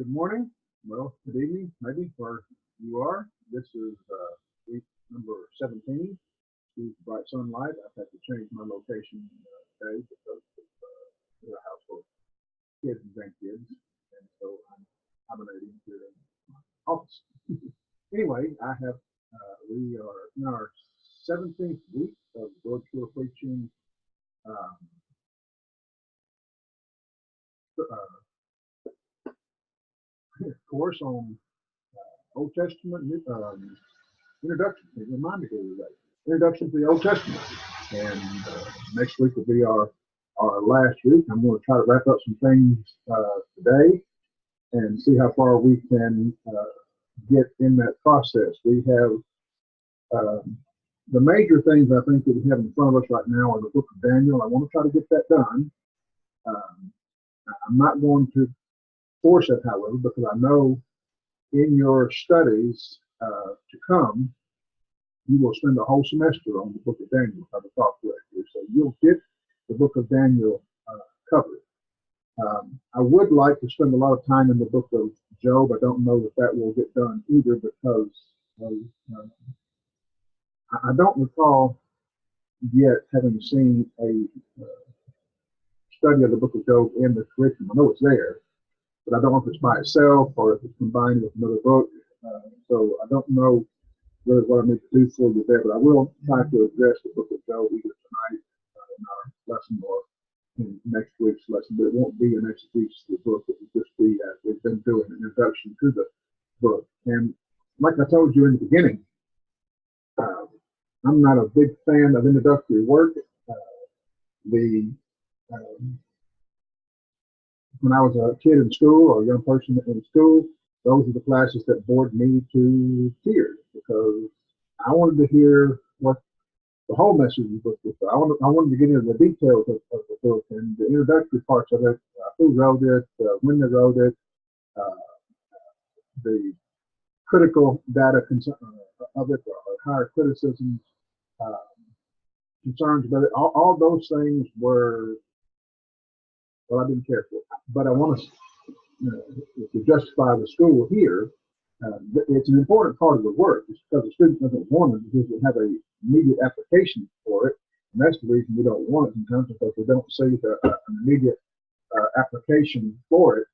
Good morning. Well, good evening, maybe, where you are. This is week number 17. Due to bright sunlight, I've had to change my location today because of the house full of kids and grandkids, and so I'm accommodating here in my office. Anyway, we are in our 17th week of Lord Tour preaching course on Old Testament introduction. It reminded me of that introduction to the Old Testament. And next week will be our last week. I'm going to try to wrap up some things today and see how far we can get in that process. We have the major things I think that we have in front of us right now are the book of Daniel. I want to try to get that done. I'm not going to force it, however, because I know in your studies to come, you will spend a whole semester on the book of Daniel, if I recall correctly. So you'll get the book of Daniel covered. I would like to spend a lot of time in the book of Job. I don't know that that will get done either because I don't recall yet having seen a study of the book of Job in the curriculum. I know it's there, but I don't know if it's by itself or if it's combined with another book. So I don't know really what I need to do for you there, but I will try to address the book of Job either tonight in our lesson or in next week's lesson. But it won't be an exegesis of the book. It will just be as we've been doing an introduction to the book. And like I told you in the beginning, I'm not a big fan of introductory work. When I was a kid in school or a young person in school, those are the classes that bored me to tears because I wanted to hear what the whole message of the book was. I wanted to get into the details of the book and the introductory parts of it, who wrote it, when they wrote it, the critical data of it, or higher criticisms, concerns about it. All those things were, well, I didn't care for it. But I want to justify the school here. It's an important part of the work. It's because the student doesn't want it because they have an immediate application for it. And that's the reason we don't want it sometimes, because we don't see an immediate application for it.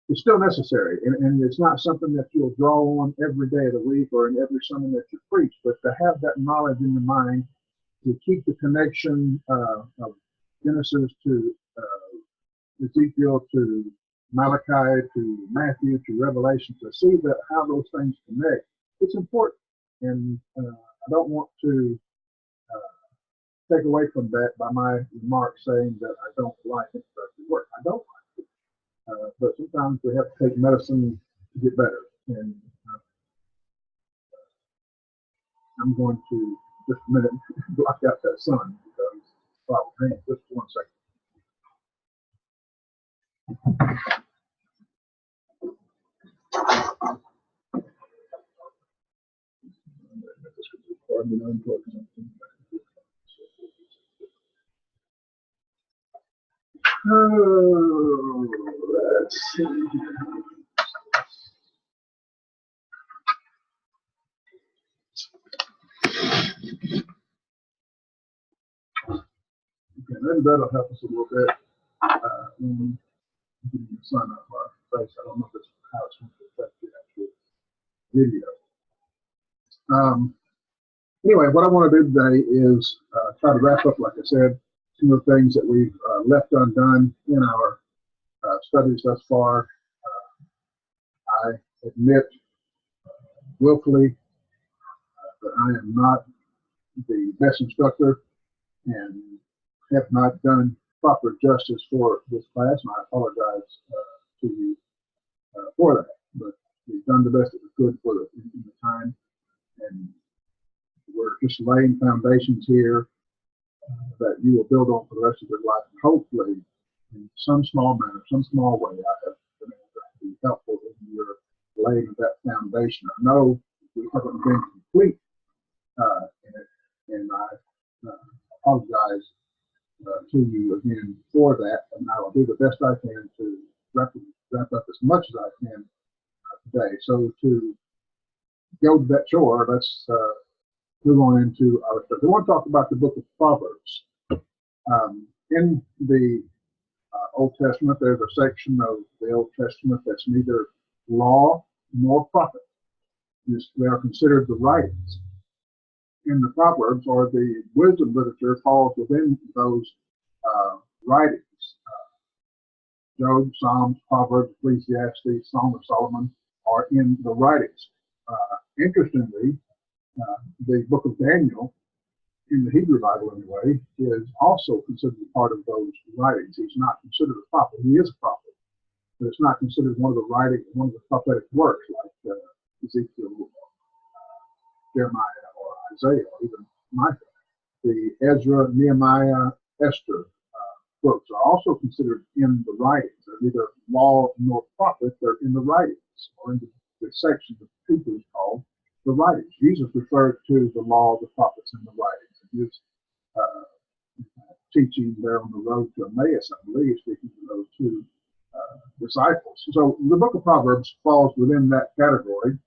It's still necessary, and it's not something that you'll draw on every day of the week or in every sermon that you preach, but to have that knowledge in your mind, to keep the connection of Genesis to Ezekiel to Malachi to Matthew to Revelation, to see that how those things connect, it's important. And I don't want to take away from that by my remarks saying that I don't like introductory work. I don't like it. But sometimes we have to take medicine to get better. And I'm going to, just a minute, block out that sun because hang on just 1 second. Oh, let's see. Okay, maybe that'll help us a little bit. The sun up our face. I don't know if it's how it's going to affect the actual video. Anyway, what I want to do today is try to wrap up, like I said, some of the things that we've left undone in our studies thus far. I admit willfully that I am not the best instructor and have not done proper justice for this class, and I apologize to you for that. But we've done the best that we could for in the time, and we're just laying foundations here that you will build on for the rest of your life. And hopefully, in some small manner, some small way, I have been able to be helpful in your laying of that foundation. I know we haven't been complete in it, and I apologize to you again for that, and I will do the best I can to wrap up as much as I can today. So to go to that chore, let's move on into our study. We want to talk about the book of Proverbs. In the Old Testament, there's a section of the Old Testament that's neither law nor prophet. They are considered the writings. In the Proverbs, or the wisdom literature, falls within those writings. Job, Psalms, Proverbs, Ecclesiastes, Song of Solomon are in the writings. Interestingly, the book of Daniel, in the Hebrew Bible anyway, is also considered a part of those writings. He's not considered a prophet. He is a prophet, but it's not considered one of the prophetic works like Ezekiel, Jeremiah, or Isaiah, or even Micah. The Ezra, Nehemiah, Esther books are also considered in the writings. They're neither law nor prophet. They're in the writings, or in the section of the people is called the writings. Jesus referred to the law, the prophets, and the writings. And his teaching there on the road to Emmaus, I believe, speaking to those two disciples. So the book of Proverbs falls within that category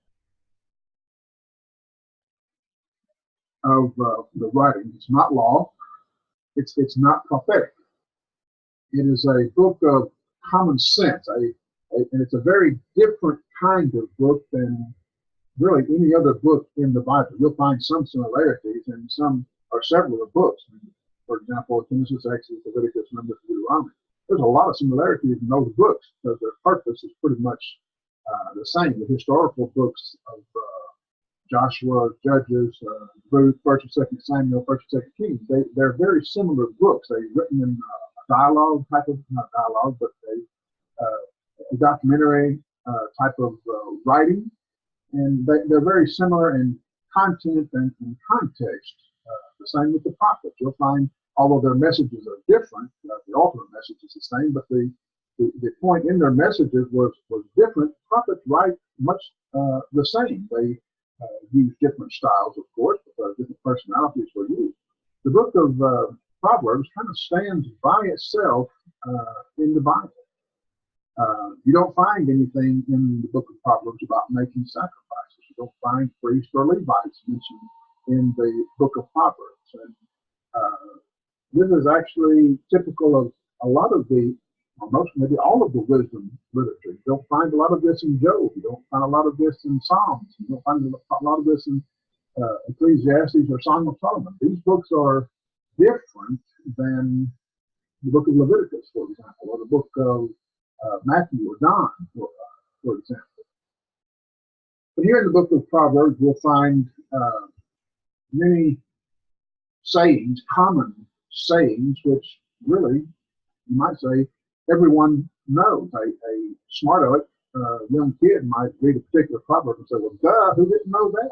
of the writings. It's not law. It's not prophetic. It is a book of common sense, and it's a very different kind of book than really any other book in the Bible. You'll find some similarities, and some or several of the books. For example, Genesis, Exodus, Leviticus, Numbers, Deuteronomy. There's a lot of similarities in those books because their purpose is pretty much the same. The historical books of Joshua, Judges, Ruth, 1st and 2nd Samuel, 1st and 2nd Kings, they're very similar books. They're written in dialogue type of, not dialogue, but a documentary type of writing, and they're very similar in content and context. The same with the prophets. You'll find, although their messages are different, the ultimate message is the same, but the point in their messages was different. Prophets write much the same. They use different styles, of course, because different personalities were used. The book of Proverbs kind of stands by itself in the Bible. You don't find anything in the book of Proverbs about making sacrifices. You don't find priests or Levites mentioned in the book of Proverbs. And this is actually typical of a lot of maybe all of the wisdom literature. You don't find a lot of this in Job. You don't find a lot of this in Psalms. You don't find a lot of this in Ecclesiastes or Song of Solomon. These books are different than the book of Leviticus, for example, or the book of Matthew or John, for example. But here in the book of Proverbs, we'll find many sayings, common sayings, which really, you might say, everyone knows. A smart aleck young kid might read a particular proverb and say, well, duh, who didn't know that?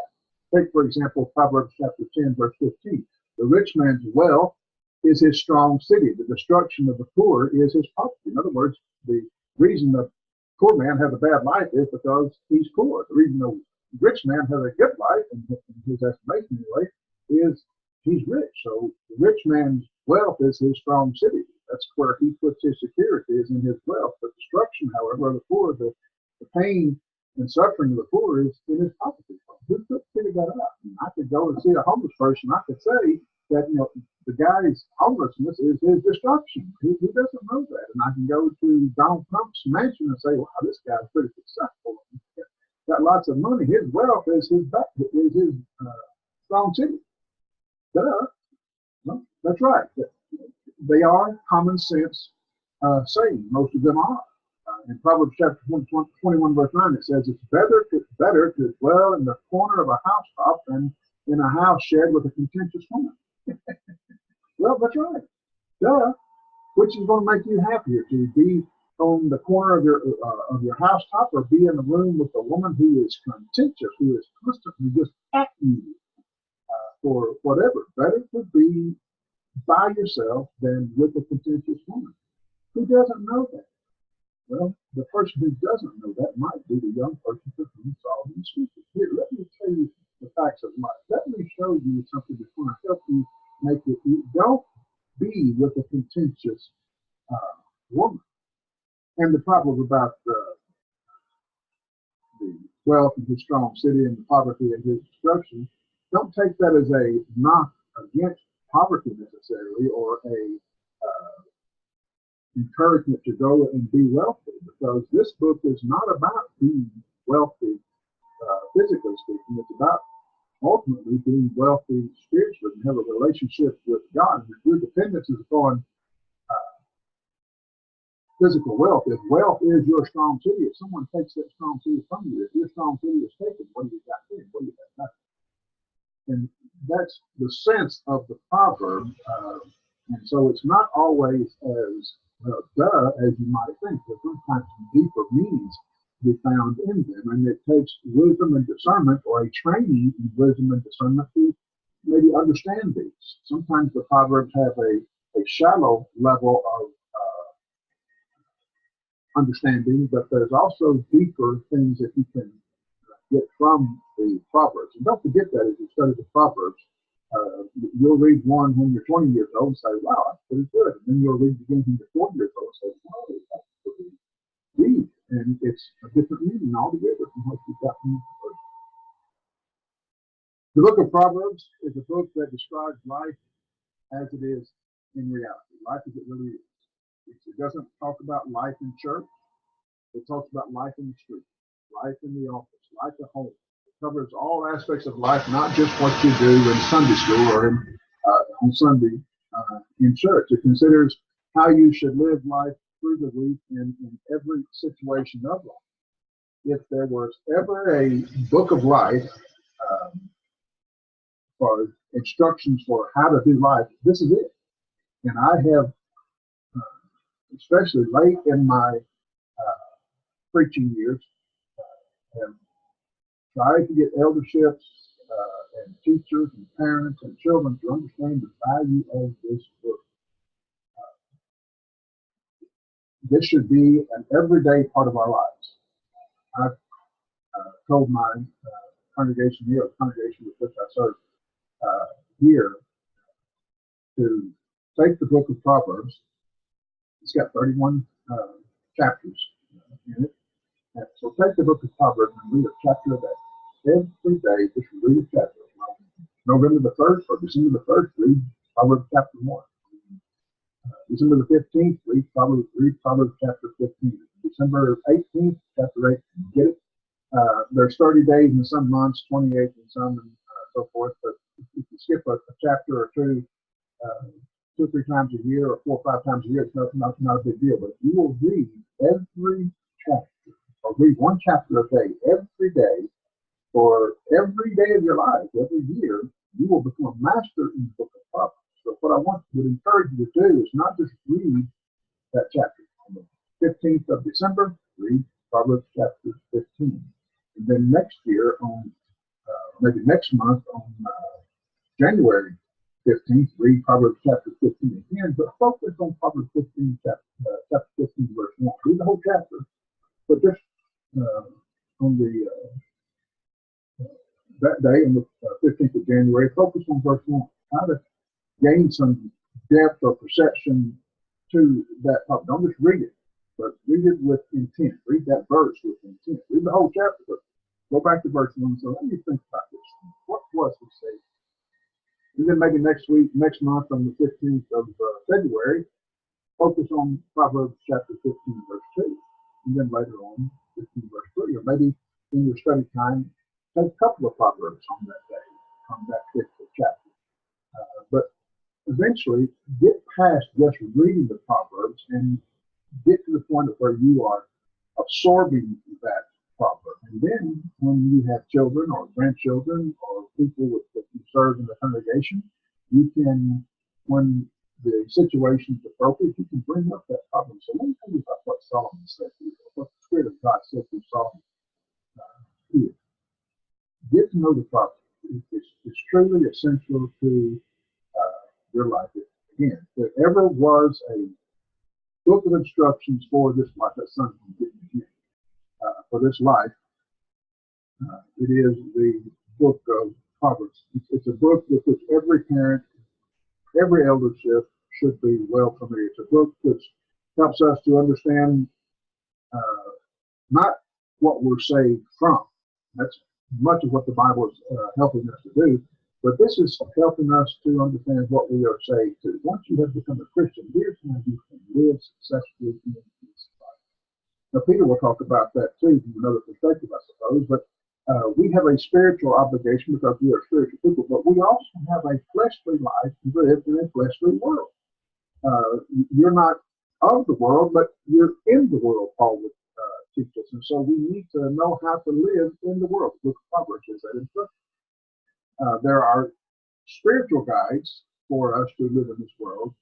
Take, for example, Proverbs chapter 10, verse 15. The rich man's wealth is his strong city. The destruction of the poor is his poverty. In other words, the reason the poor man has a bad life is because he's poor. The reason the rich man has a good life, in his estimation anyway, is he's rich. So the rich man's wealth is his strong city. That's where he puts his security, is in his wealth. The destruction, however, of the poor, the pain and suffering of the poor is in his poverty. Who could figure that out? I could go and see a homeless person. I could say that, the guy's homelessness is his destruction. He doesn't know that. And I can go to Donald Trump's mansion and say, wow, this guy's pretty successful. Got lots of money. His wealth is his strong city. Duh. Well, that's right. They are common sense saying. Most of them are. In Proverbs chapter 21, verse 9, it says, it's better to dwell in the corner of a housetop than in a house shed with a contentious woman. Well, that's right. Duh. Which is going to make you happier, to be on the corner of your housetop, or be in a room with a woman who is contentious, who is constantly just at you for whatever? Better to be by yourself than with a contentious woman. Who doesn't know that? Well, the person who doesn't know that might be the young person for whom Solomon is speaking. Here, let me tell you the facts of life. Let me show you something that's going to help you make it. Don't be with a contentious woman. And the proverb about the wealth in his strong city and the poverty in his destruction, don't take that as a knock against poverty necessarily, or a encouragement to go and be wealthy, because this book is not about being wealthy physically speaking. It's about ultimately being wealthy spiritually and have a relationship with God. And if your dependence is upon physical wealth, if wealth is your strong city, if someone takes that strong city from you, if your strong city is taken, what do you got then? What do you got nothing? And that's the sense of the proverb. And so it's not always as duh as you might think. There's sometimes deeper meanings to be found in them, and it takes wisdom and discernment, or a training in wisdom and discernment, to maybe understand these. Sometimes the proverbs have a shallow level of understanding, but there's also deeper things that you can get from the Proverbs. And don't forget that as you study the Proverbs, you'll read one when you're 20 years old and say, wow, that's pretty good. And then you'll read it again when you're 40 years old and say, wow, that's pretty deep. And it's a different meaning altogether from what you've got from the first. The book of Proverbs is a book that describes life as it is in reality. Life as it really is. It doesn't talk about life in church. It talks about life in the street, life in the office, life at home. It covers all aspects of life, not just what you do in Sunday school or on Sunday in church. It considers how you should live life through the week in every situation of life. If there was ever a book of life for instructions for how to do life, this is it. And I have, especially late in my preaching years, have tried to get elderships and teachers and parents and children to understand the value of this book. This should be an everyday part of our lives. I've told my congregation here, the congregation with which I serve here, to take the book of Proverbs. It's got 31 chapters in it. And so take the book of Proverbs and read a chapter a day. Every day, just read a chapter. November the 1st or December the 1st, read Proverbs chapter 1. December the 15th, read Proverbs chapter 15. December 18th, chapter 8. Get it? There's 30 days in some months, 28 in some, and so forth. But if you skip a chapter or two, 2 or 3 times a year, or 4 or 5 times a year, it's not a big deal. But if you will read every chapter, or read one chapter a day, every day, for every day of your life, every year, you will become a master in the book of Proverbs. So what I would encourage you to do is not just read that chapter. On the 15th of December, read Proverbs chapter 15. And then next year, on maybe next month, on January 15th, read Proverbs chapter 15 again, but focus on Proverbs 15, chapter 15, verse 1. Read the whole chapter, but just on the that day, on the 15th of January, focus on verse 1. How to gain some depth or perception to that topic. Don't just read it, but read it with intent. Read that verse with intent. Read the whole chapter, but go back to verse 1 and say, let me think about this. What was he saying? And then maybe next month on the 15th of February, focus on Proverbs chapter 15, verse 2. And then later on, 15, verse 3. Or maybe in your study time, take a couple of Proverbs on that day, on that particular chapter. But eventually, get past just reading the Proverbs and get to the point of where you are absorbing that proverb. And then when you have children or grandchildren or people that you serve in the congregation, you can, when the situation is appropriate, you can bring up that proverb. So let me tell you about what Solomon said here, what the Spirit of God said through Solomon here. Get to know the proverb. It's truly essential to your life. Again, if there ever was a book of instructions for this life, that son getting here, for this life, it is the book of Proverbs. It's a book with which every parent, every eldership should be well familiar. It's a book that helps us to understand not what we're saved from. That's much of what the Bible is helping us to do. But this is helping us to understand what we are saved to. Once you have become a Christian, here's how you can live successfully in this life. Now, Peter will talk about that too from another perspective, I suppose. But we have a spiritual obligation because we are spiritual people, but we also have a fleshly life to live in a fleshly world. You're not of the world, but you're in the world, Paul would teach us. And so we need to know how to live in the world. The book of Proverbs is that instruction. There are spiritual guides for us to live in this world,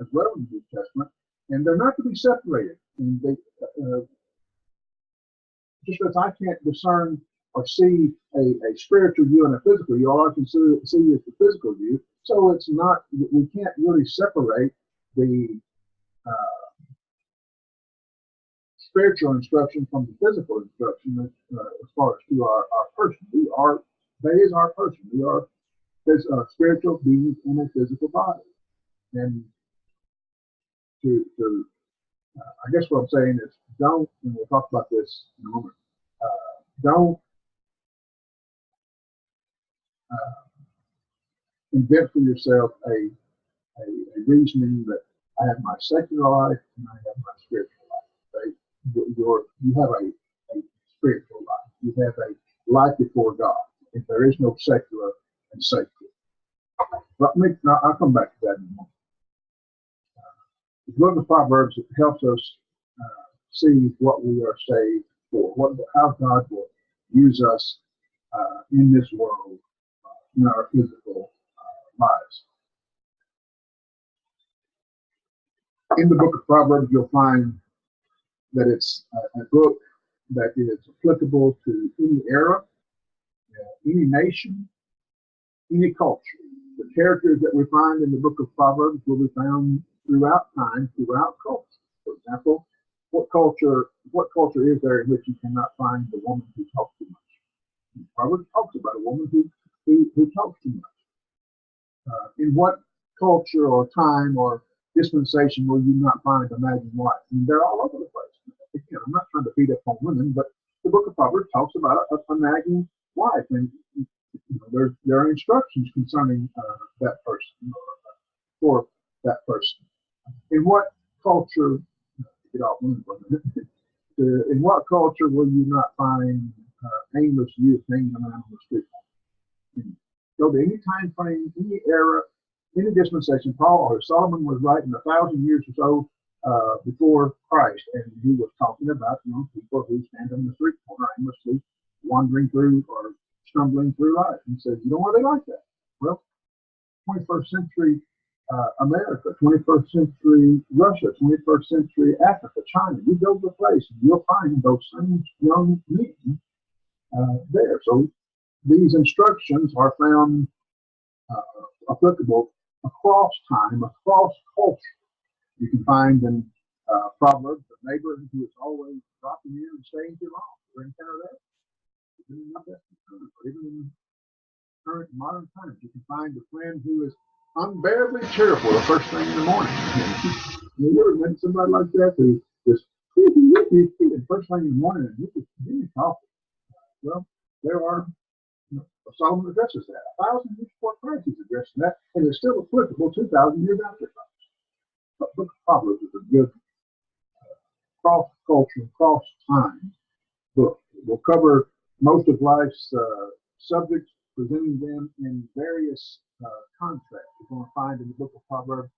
as well in the New Testament, and they're not to be separated. And they, just as I can't discern or see a spiritual you and a physical you, all I can see is the physical you. So it's not, we can't really separate the spiritual instruction from the physical instruction as far as to our person. That is our person. We are spiritual beings in a physical body. And I guess what I'm saying is don't, and we'll talk about this in a moment, don't invent for yourself a reasoning that I have my secular life and I have my spiritual life. Right? You have a spiritual life. You have a life before God. If there is no secular and sacred. I'll come back to that in a moment. The book of Proverbs helps us see what we are saved for, how God will use us in this world, in our physical lives. In the book of Proverbs, you'll find that it's a book that is applicable to any era, any nation, any culture. The characters that we find in the book of Proverbs will be found throughout time, throughout culture. For example, what culture is there in which you cannot find the woman who talks too much? Proverbs talks about a woman who talks too much. In what culture or time or dispensation will you not find a nagging wife? I mean, they're all over the place. Again, I'm not trying to beat up on women, but the book of Proverbs talks about a nagging wife, and there are instructions concerning that person for that person. In what culture? Get off women for a minute. In what culture will you not find aimless youth hanging around on the street? Go to any time frame, any era, any dispensation. Paul or Solomon was writing 1,000 years or so before Christ, and he was talking about people who stand on the street corner aimlessly wandering through or stumbling through life. And he says, are they like that? Well, 21st century America, 21st century Russia, 21st century Africa, China. You go to a place and you'll find those same young men there. So these instructions are found applicable across time, across culture. You can find in Proverbs the neighbor who is always dropping in and staying too long. Ever encounter that? Even in current modern times, you can find a friend who is unbearably cheerful the first thing in the morning. You ever met somebody like that who just the first thing in the morning and you just give me coffee? Well, there are Solomon addresses that. 1,000 years before Christ he's addressing that, and it's still applicable 2,000 years after Christ. But Book of Proverbs is a good cross-culture, cross-time book. It will cover most of life's subjects, presenting them in various contrasts. You're going to find in the book of Proverbs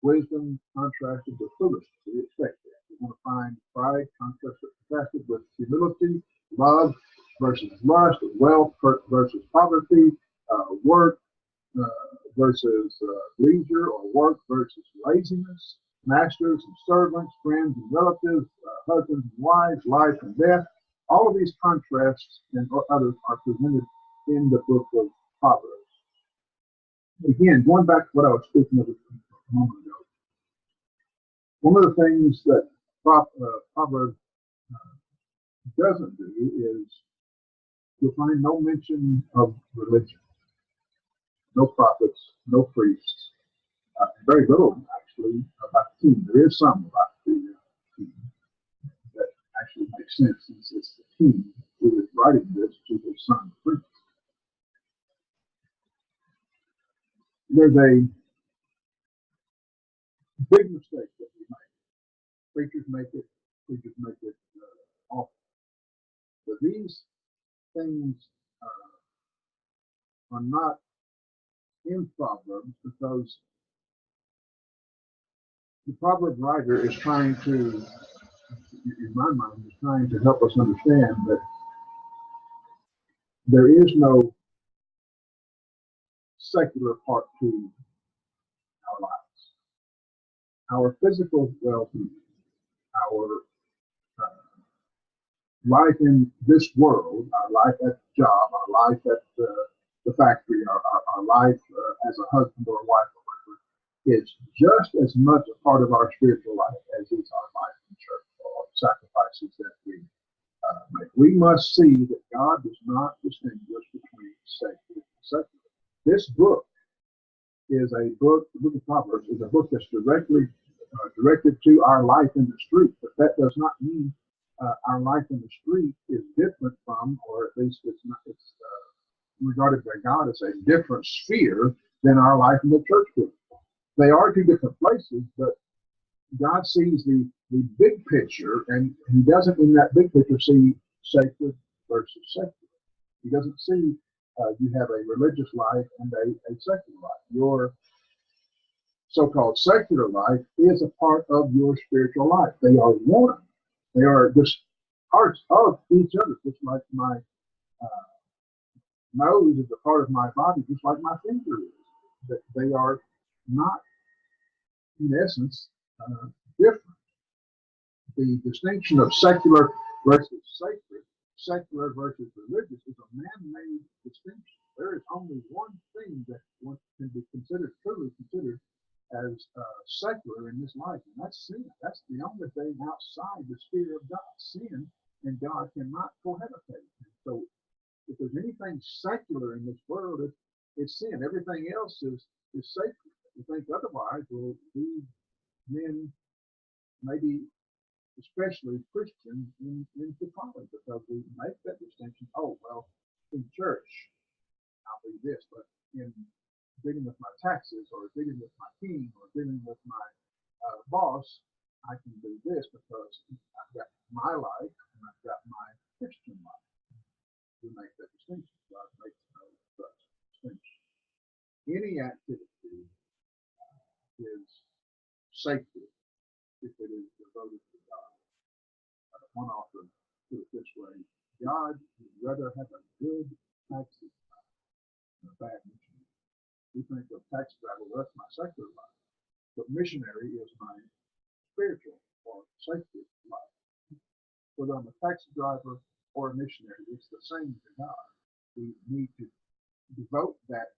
wisdom contrasted with foolishness. We expect that. You're going to find pride contrasted with humility, love versus lust, wealth versus poverty, work versus leisure, or work versus laziness, masters and servants, friends and relatives, husbands and wives, life and death. All of these contrasts and others are presented in the book of Proverbs. Again, going back to what I was speaking of a moment ago, one of the things that Proverbs doesn't do is you'll find no mention of religion, no prophets, no priests, very little actually about the kingdom. There is some about the kingdom that actually makes makes sense since it's the king who is writing this to his son, the prince. There's a big mistake that we make. Preachers make it. Preachers make it often. But these things are not in Proverbs because the Proverb writer is trying to, in my mind, is trying to help us understand that there is no secular part to our lives. Our physical well-being, our life in this world, our life at the job, our life at the factory, our life as a husband or a wife or whatever, is just as much a part of our spiritual life as is our life in church or the sacrifices that we make. We must see that God does not distinguish between sacred and secular. This book is a book, the book of Proverbs is a book that's directed to our life in the street, but that does not mean our life in the street is different from, or at least it's regarded by God as a different sphere than our life in the church group. They are two different places, but God sees the big picture, and He doesn't in that big picture see sacred versus secular. He doesn't see you have a religious life and a secular life. Your so-called secular life is a part of your spiritual life. They are one. They are just parts of each other, just like my nose is a part of my body, just like my finger is. That they are not, in essence, different. The distinction of secular versus sacred, secular versus religious, is a man-made distinction. There is only one thing that one can be considered, truly considered, as secular in this life, and that's sin. That's the only thing outside the sphere of God. Sin and God cannot cohabitate. So if there's anything secular in this world, it's sin. Everything else is sacred. If you think otherwise, well, these men, maybe especially Christians, into folly, because we make that distinction. Oh, well, in church, I'll be this, but in dealing with my taxes, or dealing with my team, or dealing with my boss, I can do this because I've got my life and I've got my Christian life. We make that distinction. God makes no such distinction. Any activity is sacred if it is devoted to God. One author put it this way: God would rather have a good taxi than a bad missionary. We think of taxi driver, well, that's my secular life, but missionary is my spiritual or sacred life. Whether I'm a taxi driver or a missionary, it's the same to God. We need to devote that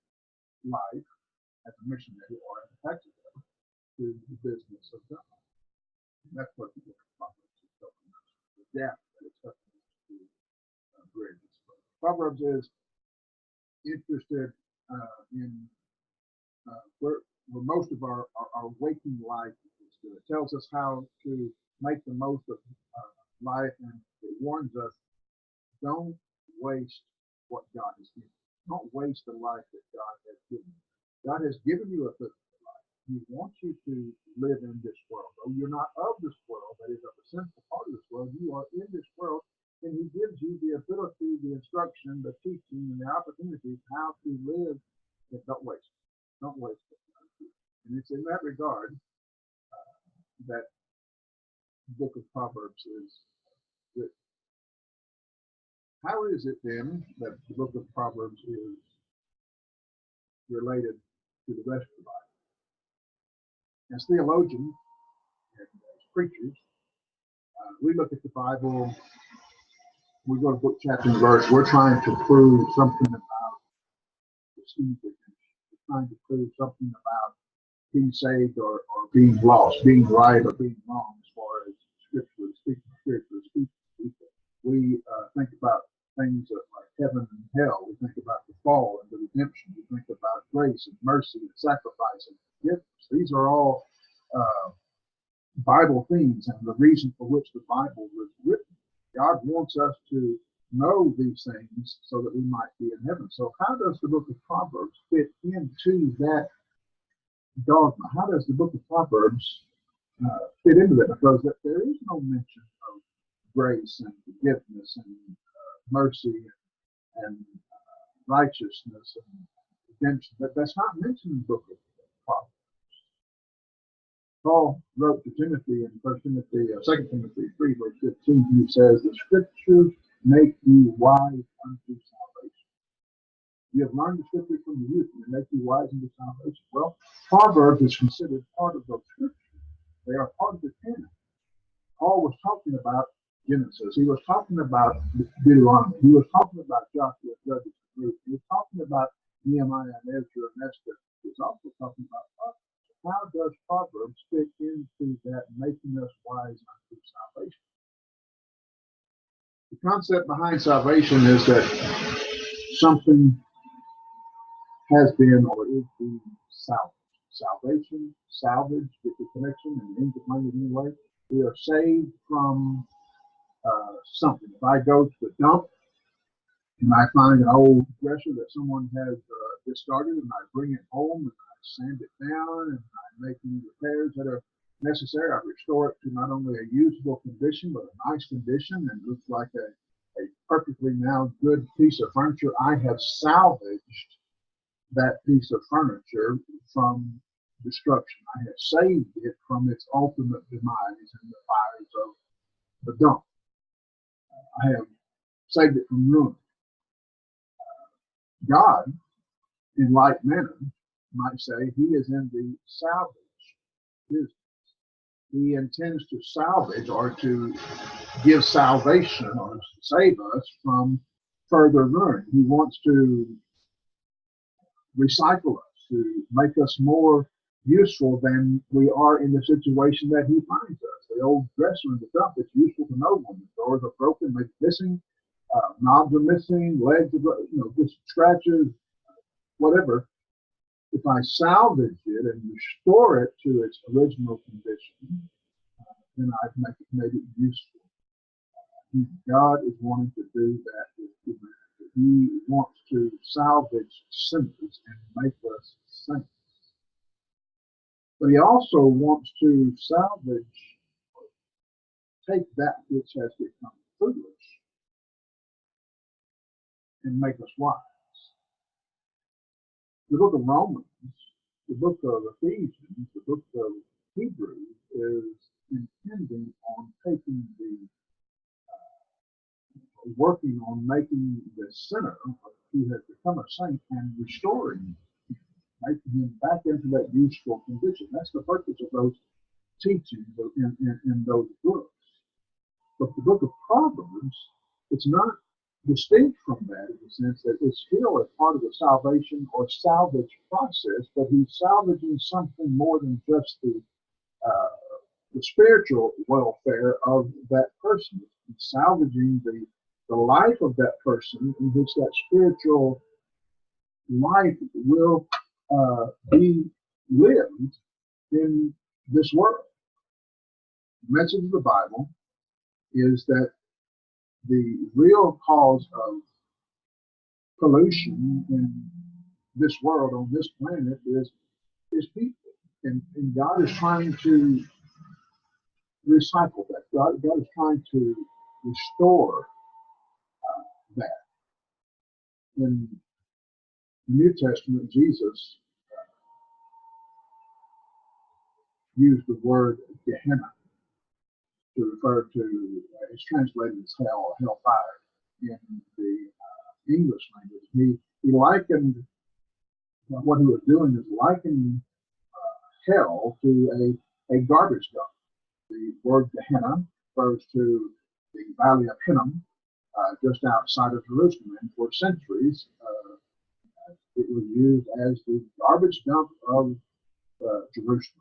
life as a missionary or as a taxi driver to the business of God. And that's what the book of Proverbs is helping us, the gap that it's helping us to bridge. Proverbs is interested in where most of our waking life is. It tells us how to make the most of life, and it warns us, don't waste what God has given you. Don't waste the life that God has given you. God has given you a physical life. He wants you to live in this world. Though you're not of this world, that is of a sinful part of this world, you are in this world, and He gives you the ability, the instruction, the teaching, and the opportunities how to live. Don't waste it. Don't waste it. And it's in that regard that the book of Proverbs is written. How is it then that the book of Proverbs is related to the rest of life? As theologians and as preachers, we look at the Bible, we go to book, chapter, and verse, we're trying to prove something about the seed redemption. We're trying to prove something about being saved or being lost, being right or being wrong, as far as scripture speaking. We think about things like heaven and hell. We think about the fall and the redemption. We think about grace and mercy and sacrifice and forgiveness. These are all Bible themes and the reason for which the Bible was written. God wants us to know these things so that we might be in heaven. So how does the book of Proverbs fit into that dogma? How does the book of Proverbs fit into that? Because there is no mention of grace and forgiveness and mercy and righteousness and redemption. That's not mentioned in the book of Proverbs. Paul wrote to Timothy in 2 Timothy 3, verse 15, he says, the scriptures make you wise unto salvation. You have learned the scriptures from the youth, and they make you wise unto salvation. Well, Proverbs is considered part of those scriptures. They are part of the canon. Paul was talking about Genesis. He was talking about Deuteronomy. He was talking about Joshua, Judges, and Ruth. He was talking about Nehemiah and Ezra and Esther. He was also talking about Proverbs. How does Proverbs fit into that making us wise unto salvation? The concept behind salvation is that something has been or is being salvaged. Salvation, salvage, with the connection and English language anyway. We are saved from something. If I go to the dump and I find an old dresser that someone has discarded, and I bring it home and I sand it down and I make any repairs that are necessary, I restore it to not only a usable condition but a nice condition and looks like a perfectly now good piece of furniture. I have salvaged that piece of furniture from destruction. I have saved it from its ultimate demise in the fires of the dump. I have saved it from ruin. God, in like manner, might say he is in the salvage business. He intends to salvage or to give salvation or save us from further ruin. He wants to recycle us, to make us more useful than we are in the situation that he finds us. The old dresser in the dump is useful to no one. The doors are broken, maybe missing, knobs are missing, legs are, just scratches, whatever. If I salvage it and restore it to its original condition, then I've made it useful. God is wanting to do that with humanity. He wants to salvage sinners and make us saints. But he also wants to salvage, take that which has become foolish and make us wise. The book of Romans, the book of Ephesians, the book of Hebrews is intending on taking working on making the sinner who has become a saint and restoring him, making him back into that useful condition. That's the purpose of those teachings in those books. But the book of Proverbs, it's not distinct from that in the sense that it's still a part of the salvation or salvage process, but he's salvaging something more than just the spiritual welfare of that person. He's salvaging the life of that person in which that spiritual life will be lived in this world. The message of the Bible is that the real cause of pollution in this world, on this planet, is people. And God is trying to recycle that. God is trying to restore that. In the New Testament, Jesus used the word Gehenna to refer to, it's translated as hell or hellfire in the English language. He likened, what he was doing is likening hell to a garbage dump. The word Gehenna refers to the Valley of Hinnom, just outside of Jerusalem. And for centuries, it was used as the garbage dump of Jerusalem.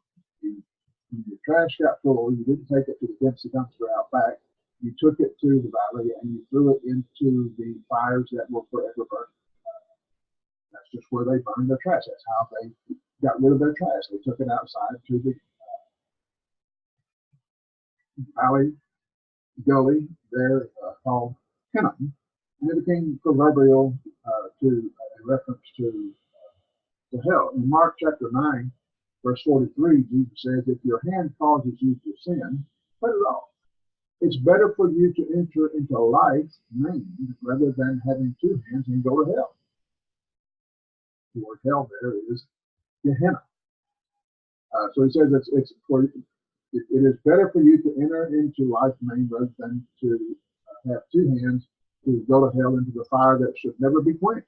When your trash got full, you didn't take it to the Dempsey dumpster out back. You took it to the valley and you threw it into the fires that will forever burn. That's just where they burned their trash. That's how they got rid of their trash. They took it outside to the valley gully there called Hinnom, and it became proverbial to a reference to hell. In Mark chapter 9, verse 43, Jesus says, if your hand causes you to sin, cut it off. It's better for you to enter into life maimed rather than having two hands and go to hell. The word hell there is Gehenna. So he says it is better for you to enter into life maimed rather than to have two hands to go to hell into the fire that should never be quenched,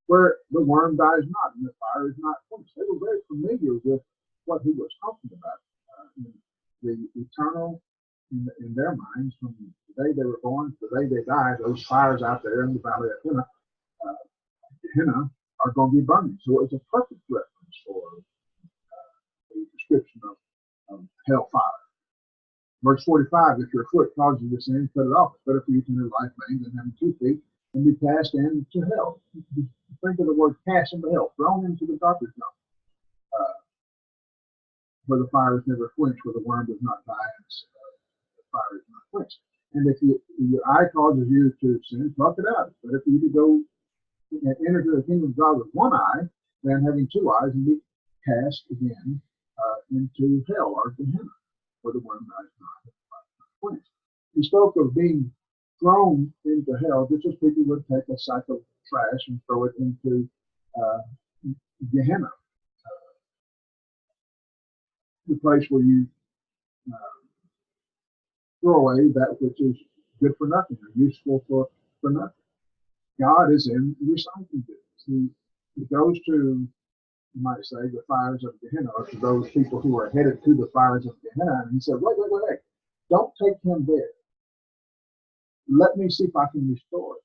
where the worm dies not and the fire is not quenched. They were very familiar with what he was talking about. The eternal in their minds, from the day they were born to the day they died, those fires out there in the valley of Gehenna are going to be burning. So it's a perfect reference for the description of hellfire. Verse 45, if your foot causes you to sin, cut it off. It's better for you to enter life maimed than having 2 feet and be cast into hell. Think of the word cast into hell, thrown into the garbage dump, where the fire is never quenched, where the worm does not die, and the fire is not quenched. And if your eye causes you to sin, pluck it out. But if you to go and enter to the kingdom of God with one eye, than having 2 eyes and be cast again into hell or Gehenna, where the worm dies not, and the fire is not quenched. He spoke of being thrown into hell, just as people would take a sack of trash and throw it into Gehenna, the place where you throw away that which is good for nothing or useful for nothing. God is in the recycling business. He goes to, you might say, the fires of Gehenna, or to those people who are headed to the fires of Gehenna, and he said, wait, don't take him there. Let me see if I can restore it.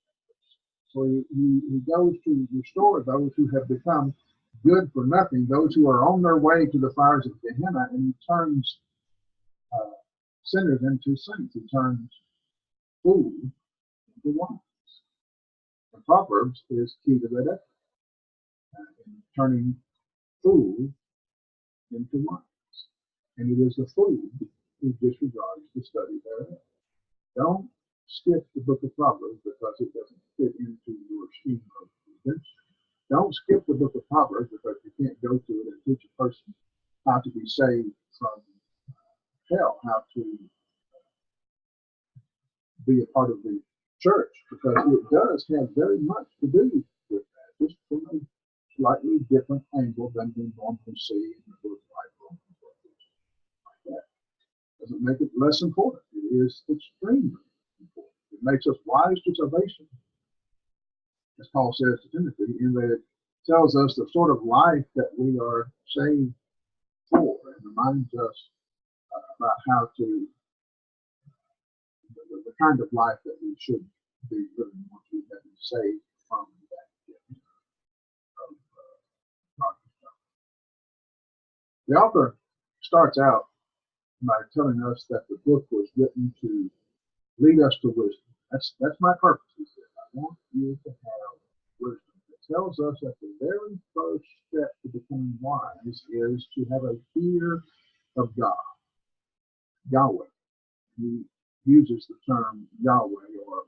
So he goes to restore those who have become good for nothing, those who are on their way to the fires of Gehenna, and he turns sinners into saints. He turns food into wine. And Proverbs is key to that effort, in turning food into wine. And it is the food who disregards the study thereof. Don't skip the book of Proverbs because it doesn't fit into your scheme of redemption. Don't skip the book of Proverbs because you can't go to it and teach a person how to be saved from hell, how to be a part of the church, because it does have very much to do with that, just from a slightly different angle than we normally see in the book like Romans, like that. Doesn't make it less important. It is extremely important. It makes us wise to salvation, as Paul says to Timothy, in that it tells us the sort of life that we are saved for, and reminds us about how to, the kind of life that we should be living once we have been saved from that gift of darkness. The author starts out by telling us that the book was written to lead us to wisdom. That's my purpose, he said. I want you to have wisdom. It tells us that the very first step to becoming wise is to have a fear of God, Yahweh. He uses the term Yahweh, or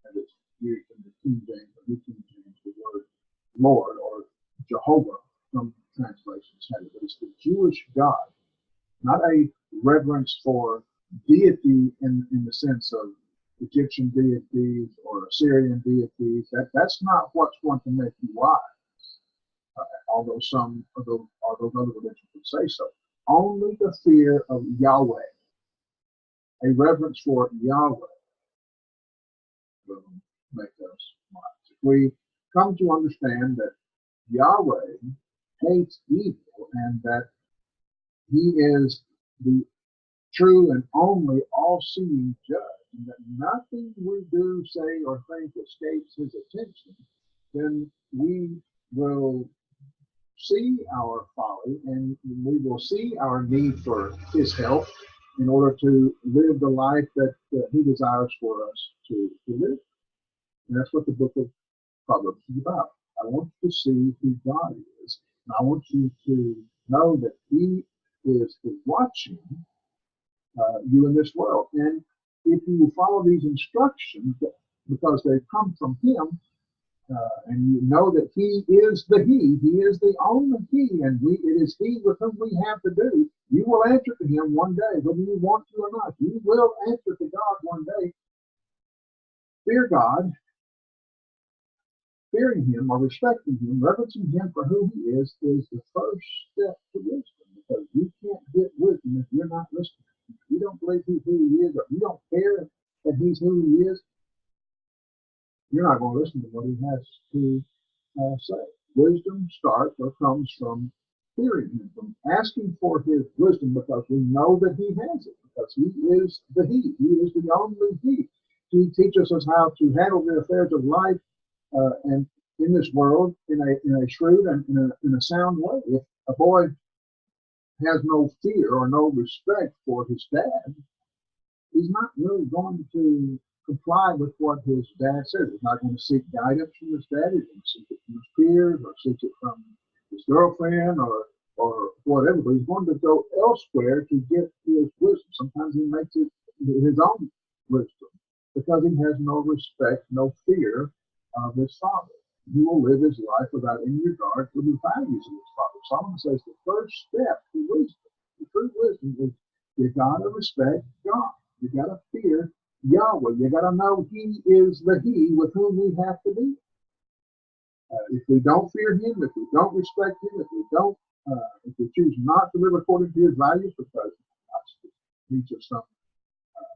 as it's used in the King James, or New King James, the word Lord or Jehovah. Some translations have it, but it's the Jewish God, not a reverence for deity in the sense of Egyptian deities or Assyrian deities. That's not what's going to make you wise, although some of those other religions would say so. Only the fear of Yahweh, a reverence for Yahweh, will make us wise. If we come to understand that Yahweh hates evil and that he is the true and only all-seeing judge, and that nothing we do, say, or think escapes his attention, then we will see our folly and we will see our need for his help in order to live the life that he desires for us to live. And that's what the book of Proverbs is about. I want you to see who God is, and I want you to know that he is watching you in this world. And if you follow these instructions, because they come from Him, and you know that He is the He is the only He, and it is He with whom we have to do, you will answer to Him one day, whether you want to or not. You will answer to God one day. Fear God, fearing Him or respecting Him, reverencing Him for who He is the first step to wisdom, because you can't get wisdom if you're not listening. If you don't believe He's who He is, or you don't care that He's who He is, you're not going to listen to what He has to say. Wisdom starts or comes from fearing Him, from asking for His wisdom, because we know that He has it, because He is the He. He is the only He. He teaches us how to handle the affairs of life and in this world in a shrewd and in a sound way. If a boy has no fear or no respect for his dad, he's not really going to comply with what his dad says. He's not going to seek guidance from his dad. He's going to seek it from his peers or seek it from his girlfriend or whatever. But he's going to go elsewhere to get his wisdom. Sometimes he makes it his own wisdom because he has no respect, no fear of his father. He will live his life without any regard for the values of his father. Solomon says the first step to wisdom, to true wisdom, is you gotta respect God. You gotta fear Yahweh. You gotta know He is the He with whom we have to be. If we don't fear Him, if we don't respect Him, if we choose not to live according to His values, because He's just some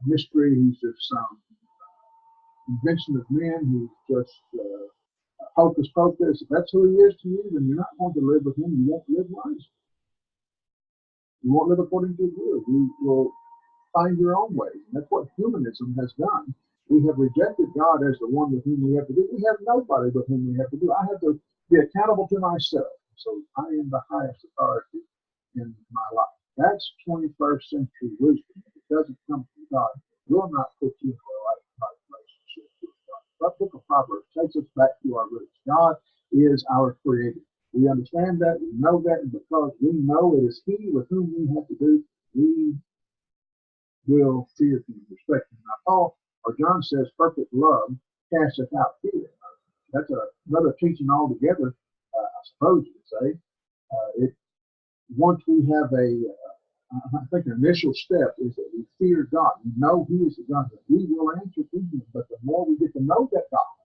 mystery, He's just some invention of men, He's just hocus pocus. If that's who He is to you, then you're not going to live with Him. You won't live wisely. You won't live according to His will. You will find your own ways. And that's what humanism has done. We have rejected God as the one with whom we have to do. We have nobody with whom we have to do. I have to be accountable to myself. So I am the highest authority in my life. That's 21st century wisdom. If it doesn't come from God, it will not put you in a right relationship with God. That book of Proverbs takes us back to our roots. God is our creator. We understand that, we know that, and because we know it is He with whom we have to do, we will fear Him, respect Him. Now, Paul or John says, perfect love casteth out fear. That's another teaching altogether, I suppose you would say. Once we have I think the initial step is that we fear God. We know He is the God that we will answer to Him. But the more we get to know that God,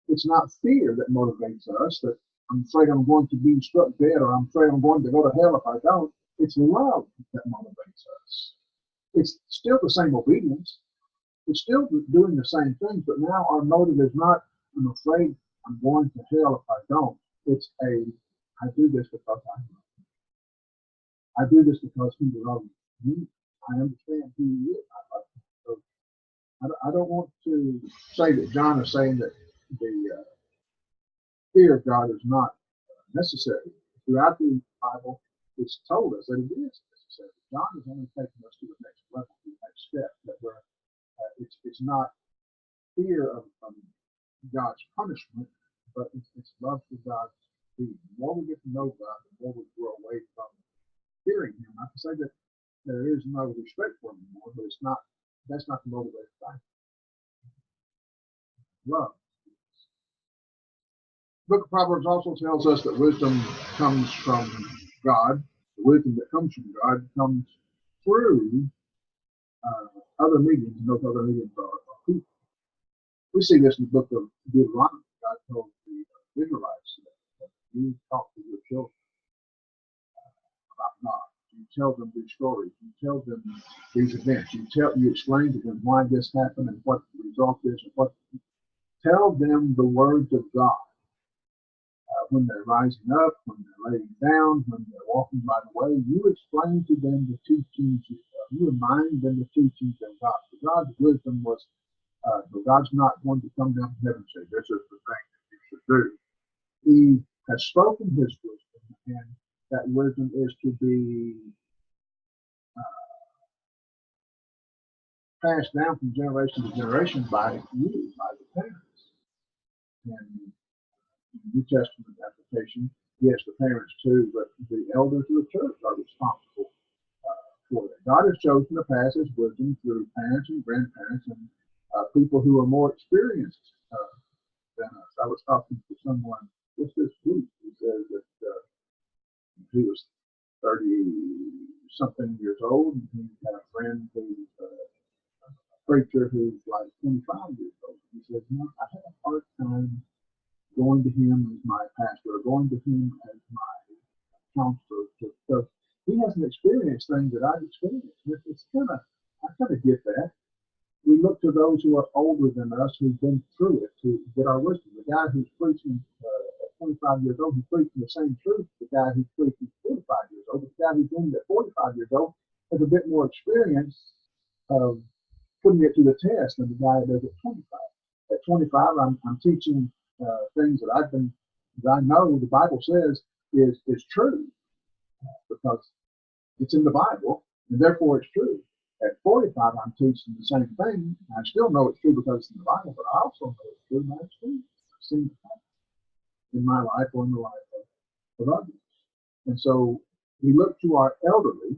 it's not fear that motivates us, that I'm afraid I'm going to be struck dead or I'm afraid I'm going to go to hell if I don't. It's love that motivates us. It's still the same obedience. It's still doing the same things, but now our motive is not, I'm afraid I'm going to hell if I don't. It's I do this because I love Him. I do this because He loves me. I understand who He is. I love Him. So I don't want to say that John is saying that the fear of God is not necessary. Throughout the Bible, it's told us that it is necessary. John is only taking us to the next level, to the next step. That it's not fear of God's punishment, but it's love for God's being. The more we get to know God, the more we grow away from fearing Him. Not to say that there is no respect for Him anymore, but it's not. That's not the motivating factor. Love. The book of Proverbs also tells us that wisdom comes from God. The wisdom that comes from God comes through other mediums, and those other mediums are people. We see this in the book of Deuteronomy. God told the Israelites that you talk to your children about God. You tell them these stories. You tell them these events. You explain to them why this happened and what the result is, and tell them the words of God. When they're rising up, when they're laying down, when they're walking by the way, you explain to them the teachings of God. You remind them the teachings of God. So God's wisdom was, God's not going to come down from heaven and say, this is the thing that you should do. He has spoken His wisdom, and that wisdom is to be passed down from generation to generation by you, by the parents. And New Testament application, yes, the parents too, but the elders of the church are responsible for that. God has chosen to pass his wisdom through parents and grandparents and people who are more experienced than us. I was talking to someone just this week who says that he was 30-something years old, and he had a friend who's a preacher who's like 25 years old. He says, I have a hard time going to him as my pastor or going to him as my counselor because he hasn't experienced things that I've experienced. It's I kind of get that. We look to those who are older than us who've been through it to get our wisdom. The guy who's preaching at 25 years old, he's preaching the same truth. The guy who's preaching at 45 years old, the guy who's doing it at 45 years old has a bit more experience of putting it to the test than the guy that does at 25. At 25, I'm teaching things that I know the Bible says is true because it's in the Bible and therefore it's true. At 45, I'm teaching the same thing. I still know it's true because it's in the Bible, but I also know it's true in my experience. I've seen it in my life or in the life of others. And so we look to our elderly,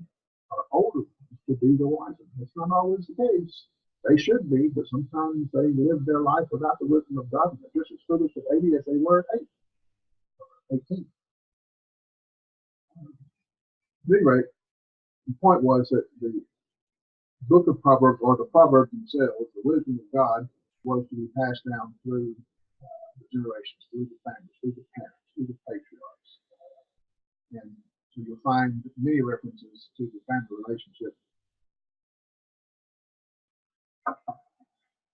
our older ones, to be the wiser. That's not always the case. They should be, but sometimes they live their life without the wisdom of God. And they're just as foolish at 80 as they were at 18. At any rate, the point was that the book of Proverbs, or the Proverbs themselves, the wisdom of God, was to be passed down through the generations, through the families, through the parents, through the patriarchs. And so you'll find many references to the family relationship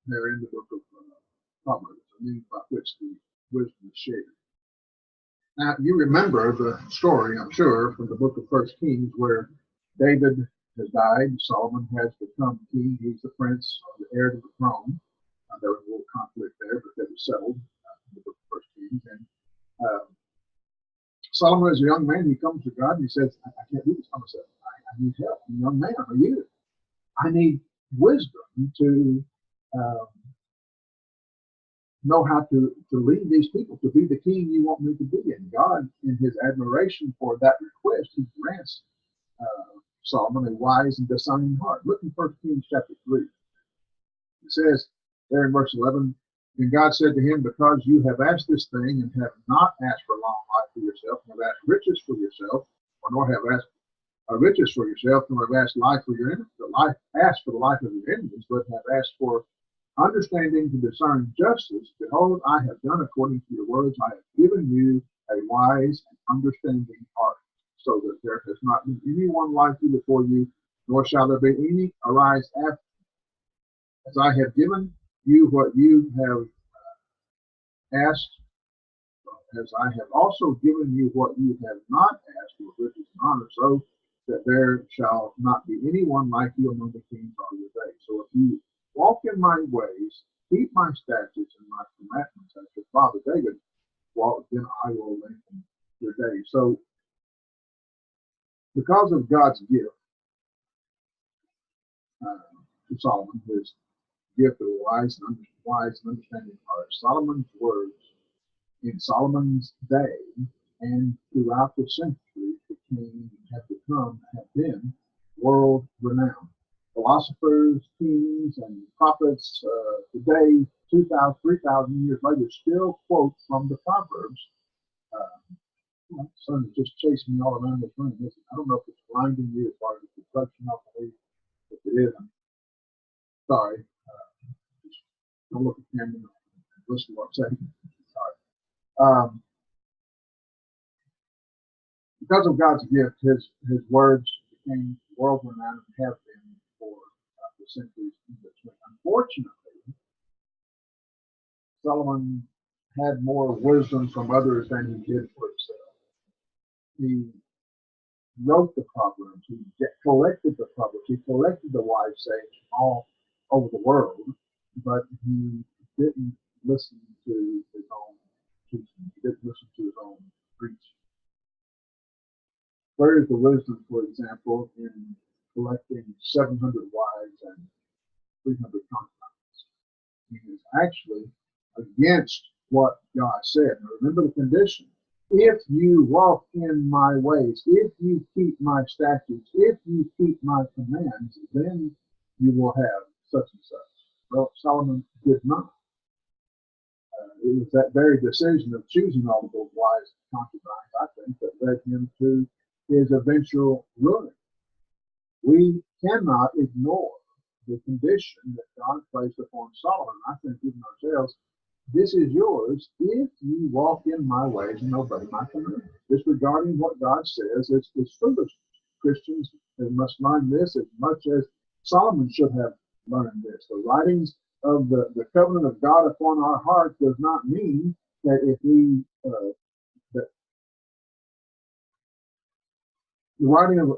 there in the book of Proverbs, the means by which the wisdom is shared. Now, you remember the story, I'm sure, from the book of First Kings, where David has died, Solomon has become king, he's the prince, the heir to the throne. There was a little conflict there, but that was settled in the book of First Kings. And Solomon, as a young man, he comes to God and he says, I can't do this by myself. I need help. I'm a young man, I'm a youth. I need wisdom to know how to lead these people, to be the king you want me to be. And God, in his admiration for that request, he grants Solomon a wise and discerning heart. Look in 1 Kings chapter 3. It says there in verse 11, and God said to him, because you have asked this thing and have not asked for long life for yourself, nor have asked riches for yourself, or nor have asked riches for yourself, nor have asked life for your enemies, asked for the life of your enemies, but have asked for understanding to discern justice. Behold, I have done according to your words. I have given you a wise and understanding heart, so that there has not been anyone like you before you, nor shall there be any arise after. As I have given you what you have asked, as I have also given you what you have not asked for riches and honor, so that there shall not be anyone like you among the kings all your days. So if you walk in my ways, keep my statutes and my commandments, as your father David walked, then I will lengthen your days. So because of God's gift to Solomon, his gift of a wise and understanding heart, Solomon's words in Solomon's day and throughout the centuries have been world renowned. Philosophers, kings, and prophets today, 2,000, 3,000 years later, still quote from the Proverbs. My son is just chasing me all around this room. I don't know if it's blinding you as far as the construction of the leaf. If it is, I'm sorry. Just don't look at the camera and listen to what I'm saying. Sorry. Because of God's gift, his words became world renowned and have been for the centuries in between. Unfortunately, Solomon had more wisdom from others than he did for himself. He wrote the Proverbs, he collected the Proverbs, he collected the wise sayings from all over the world, but he didn't listen to his own teaching. He didn't listen to his own preaching. Where is the wisdom, for example, in collecting 700 wives and 300 concubines? It is actually against what God said. Now remember the condition. if you walk in my ways, if you keep my statutes, if you keep my commands, then you will have such and such. Well, Solomon did not. It was that very decision of choosing all of those wives and concubines, I think, that led him to his eventual ruin. We cannot ignore the condition that God placed upon Solomon. I think even ourselves, this is yours if you walk in my ways and obey my commandments. Disregarding what God says is foolish. Christians must learn this as much as Solomon should have learned this. The writings of the covenant of God upon our hearts does not mean that if we that the writing of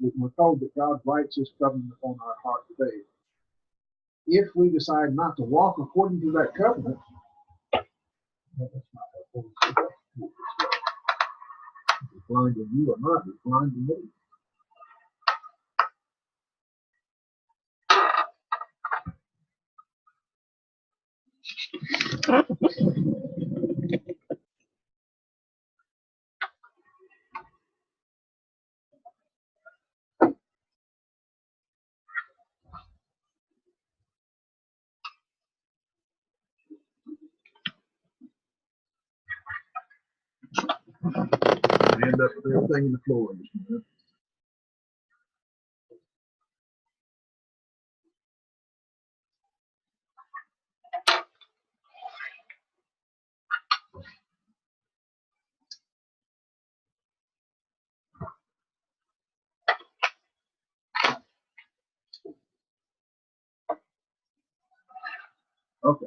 we're told that God writes His covenant upon our heart today. If we decide not to walk according to that covenant, that's not helpful. It's blind in you or not, it's blind in me. I end up with everything in the floor. Okay.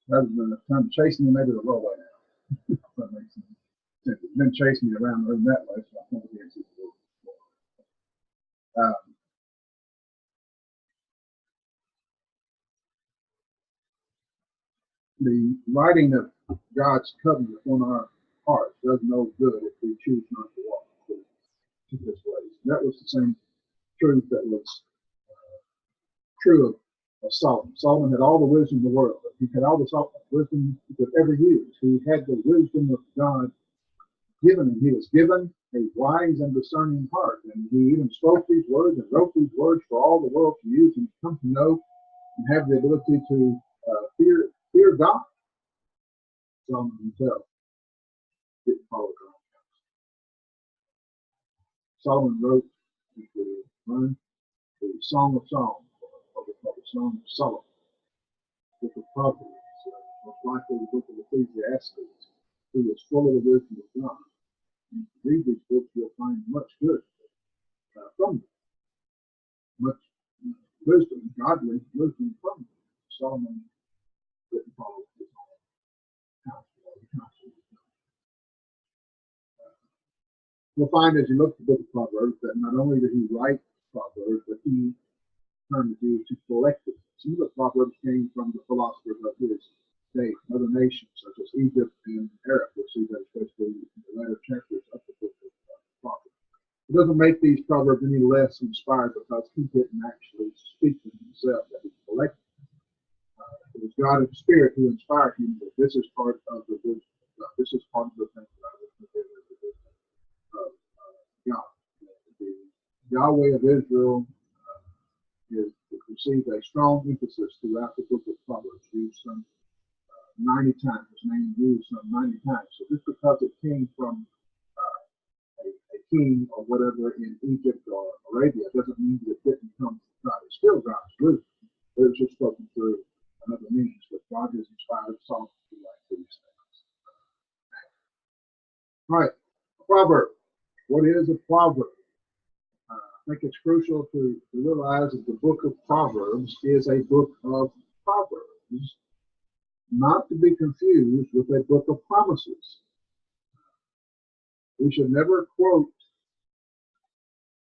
Rather than enough time chasing me, maybe the low way now. That makes sense. It's been chasing me around the room that way, so I think it's a little more. The writing of God's covenant upon our hearts does no good if we choose not to walk to His ways. That was the same truth that was true of Solomon. Solomon had all the wisdom of the world. He had all the wisdom he could ever use. He had the wisdom of God given him. He was given a wise and discerning heart. And he even spoke these words and wrote these words for all the world to use and come to know and have the ability to fear God. Solomon himself didn't follow God. Solomon wrote the Song of Songs, or we call the Song of Solomon, the book of Proverbs, most likely the book of Ecclesiastes. He was full of the wisdom of God. And if you read these books, you'll find much good from them. Much wisdom, godly wisdom from them. Solomon didn't follow his own counsel or the counsel of God. We'll find as you look at the book of Proverbs that not only did he write Proverbs, but he turned to collect it. Some of the Proverbs came from the philosophers of his day, other nations such as Egypt and Arab. We'll see that especially in the latter chapters of the book of Proverbs. It doesn't make these Proverbs any less inspired because he didn't actually speak them himself, that he collected them. It was God in spirit who inspired him, but this is part of the wisdom of God. This is part of the thing that I was consider as the wisdom of God. The Yahweh of Israel is received a strong emphasis throughout the book of Proverbs, used some 90 times. His name used some 90 times. So just because it came from a king or whatever in Egypt or Arabia doesn't mean that it didn't come from God. It's still God's wisdom, but it's just spoken through another means. But God has inspired Solomon to write these things. All right, proverb. What is a proverb? I think it's crucial to realize that the book of Proverbs is a book of proverbs, not to be confused with a book of promises. We should never quote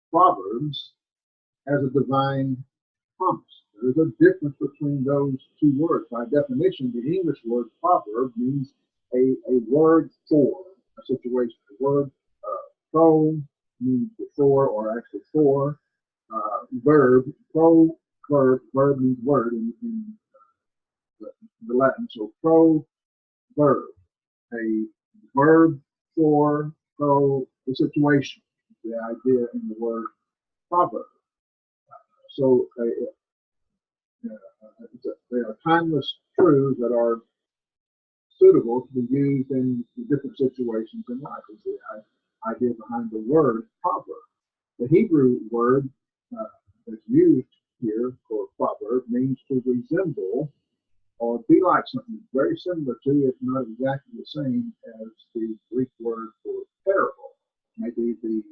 Proverbs as a divine promise. There is a difference between those two words. By definition, the English word proverb means a word for a situation. The word pro means before or actually for. Verb, verb means word in the Latin. So proverb, a verb for the situation, the idea in the word proverb. So they are timeless truths that are suitable to be used in different situations in life. Is the idea behind the word proverb. The Hebrew word that's used here for proverb means to resemble or be like something very similar to, if not exactly the same as the Greek word for parable. Maybe the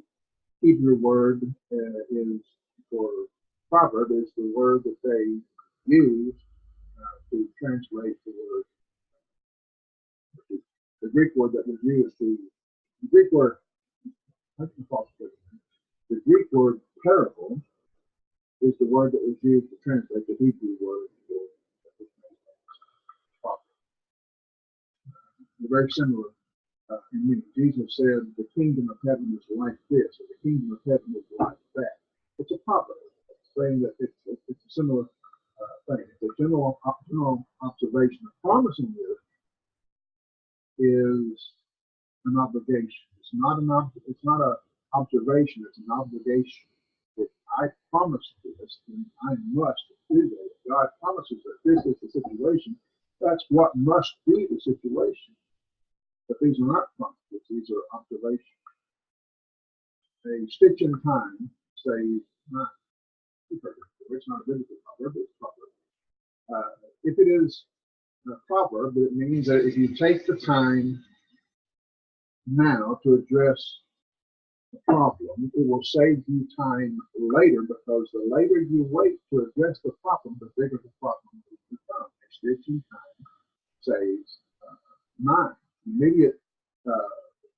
Hebrew word is for proverb is the word that they use to translate the word. The Greek word that was used to the Greek word. The Greek word parable is the word that was used to translate the Hebrew word for proverb. They're very similar in meaning. Jesus said, "The kingdom of heaven is like this, or the kingdom of heaven is like that." It's a proverb, saying that it's a similar thing. It's a general observation. The promise in this is an obligation. It's not an observation. It's an obligation. If I promise this, then I must do that. If God promises that this is the situation, that's what must be the situation. But these are not promises. These are observations. A stitch in time says not. It's not a biblical proverb. It's a proverb. If it is a proverb, it means that if you take the time now to address the problem, it will save you time later, because the later you wait to address the problem, the bigger the problem will become. A stitch in time saves 9. Immediate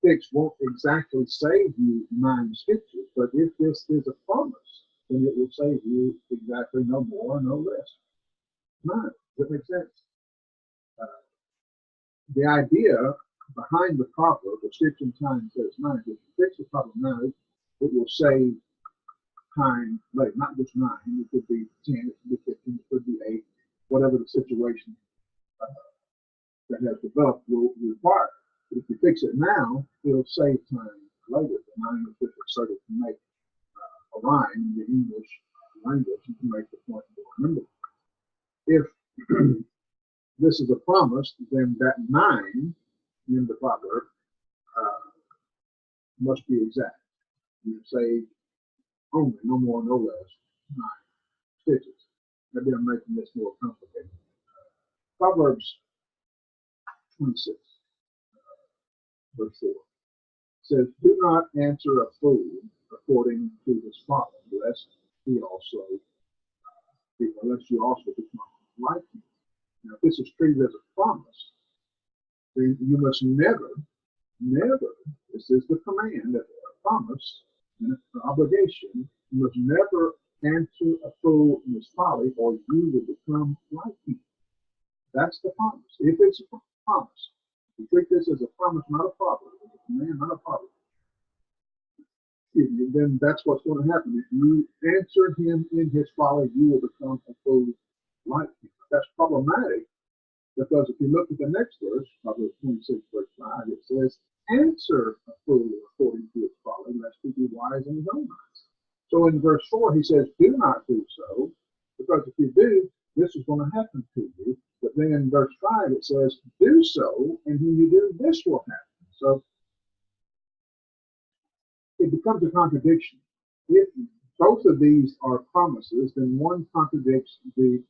fix won't exactly save you 9 stitches, but if this is a promise, then it will save you exactly no more, no less. 9. Does that make sense? The idea behind the proverb, the stitch in time says 9. If you fix the problem now, it will save time later. Not just 9. It could be 10. It could be 15. It could be 8. Whatever the situation that has developed will require. But if you fix it now, it'll save time later. The 9 is just inserted to make a rhyme in the English language. You can make the point more remember. If this is a promise, then that 9 in the proverb must be exact. You say only, no more, no less, 9 stitches. Maybe I'm making this more complicated. Proverbs 26, verse 4 says, "Do not answer a fool according to his folly, lest you also become like him." Now, if this is treated as a promise, then you must never, this is the command, a promise, and an obligation, you must never answer a fool in his folly, or you will become like him. That's the promise. If it's a promise, you treat this as a promise, not a proverb, a command, not a proverb, then that's what's going to happen. If you answer him in his folly, you will become a fool like him. That's problematic, because if you look at the next verse, Proverbs 26, verse 5, it says, "Answer a fool according to his folly, lest he be wise in his own eyes." So in verse 4, he says, "Do not do so," because if you do, this is going to happen to you. But then in verse 5, it says, "Do so, and when you do, this will happen." So it becomes a contradiction. If both of these are promises, then one contradicts the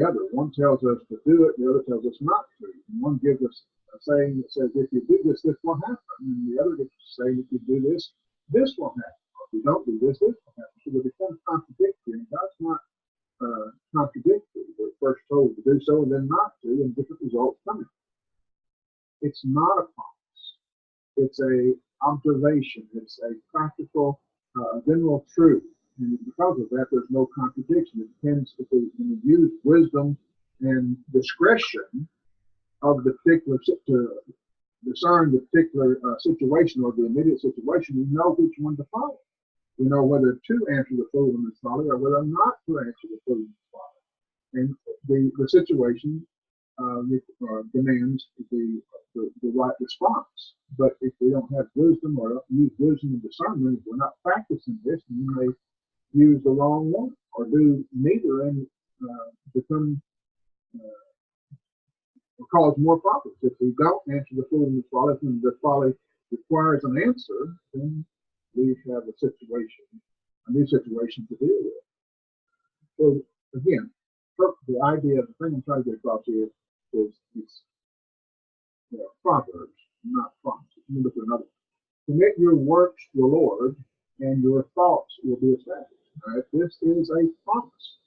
other. One tells us to do it, the other tells us not to. And one gives us a saying that says, "If you do this, this will happen." And the other gives us a saying, "If you do this, this will happen." Or, "If you don't do this, this will happen." So they become contradictory, and God's not contradictory. We're first told to do so and then not to, and different results coming. It's not a promise. It's a observation. It's a practical, general truth. And because of that, there's no contradiction. It depends if we use wisdom and discretion of the particular to discern the particular situation or the immediate situation. We know which one to follow. We know whether to answer the fool in his folly or whether not to answer the fool in his folly. And the situation demands the the right response. But if we don't have wisdom or don't use wisdom and discernment, if we're not practicing this, we may use the wrong one or do neither and become or cause more problems. If we don't answer the fool in the folly, when the folly requires an answer, then we have a new situation to deal with. So again, the idea, the thing I'm trying to get across here is Proverbs, not promises. Let me look at another one. Commit your works to the Lord, and your thoughts will be established. All right? This is a promise.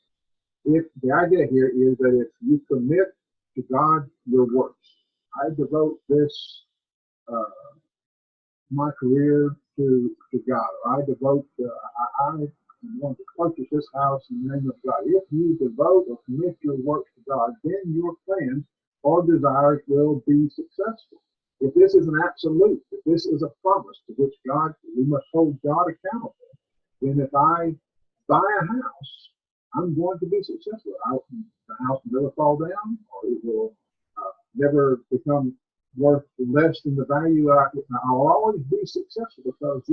If the idea here is that if you commit to God your works, I devote this my career to God. I devote I want to purchase this house in the name of God. If you devote or commit your works to God, then your plans or desires will be successful. If this is an absolute, if this is a promise to which we must hold God accountable, then if I buy a house, I'm going to be successful. The house will never fall down, or it will never become worth less than the value. I'll always be successful because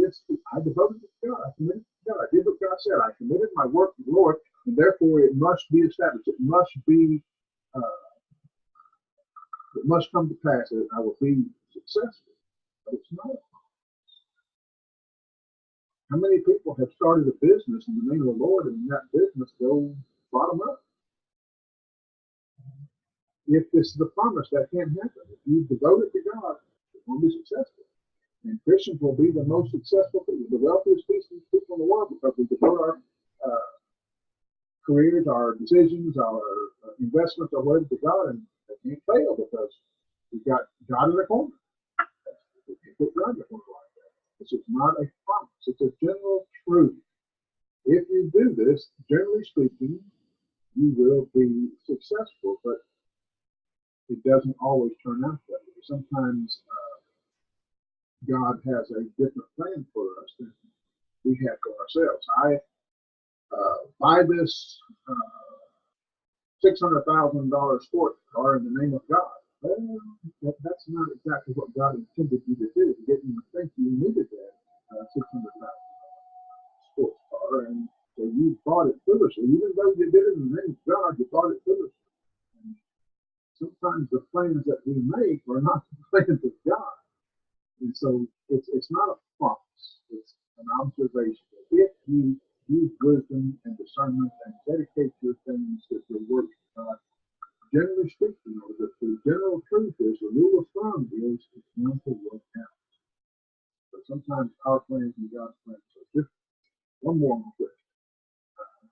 I devoted to God. I committed to God. I did what God said. I committed my work to the Lord, and therefore it must be established. It must be. It must come to pass that I will be successful. But it's not. How many people have started a business in the name of the Lord, and that business goes bottom up? If this is the promise, that can't happen. If you devote it to God, it won't be successful. And Christians will be the most successful people, the wealthiest people in the world, because we devote our careers, our decisions, our investments, our whatever to God, and they can't fail because we've got God in the corner. We can't put God in the corner like that. This is not a promise. It's a general truth. If you do this, generally speaking, you will be successful, but it doesn't always turn out that way. Sometimes God has a different plan for us than we have for ourselves. I buy this $600,000 sports car in the name of God. Well, that's not exactly what God intended you to do. He didn't think you needed that $600,000 sports car, and so you bought it foolishly. Even though you did it in the name of God, you bought it foolishly. And sometimes the plans that we make are not the plans of God. And so it's not a promise, it's an observation. If you use wisdom and discernment and dedicate your things to the work of God, generally speaking, or the general truth is, the rule of thumb is it's going to work out. But sometimes our plans and God's plans are different. One more quick.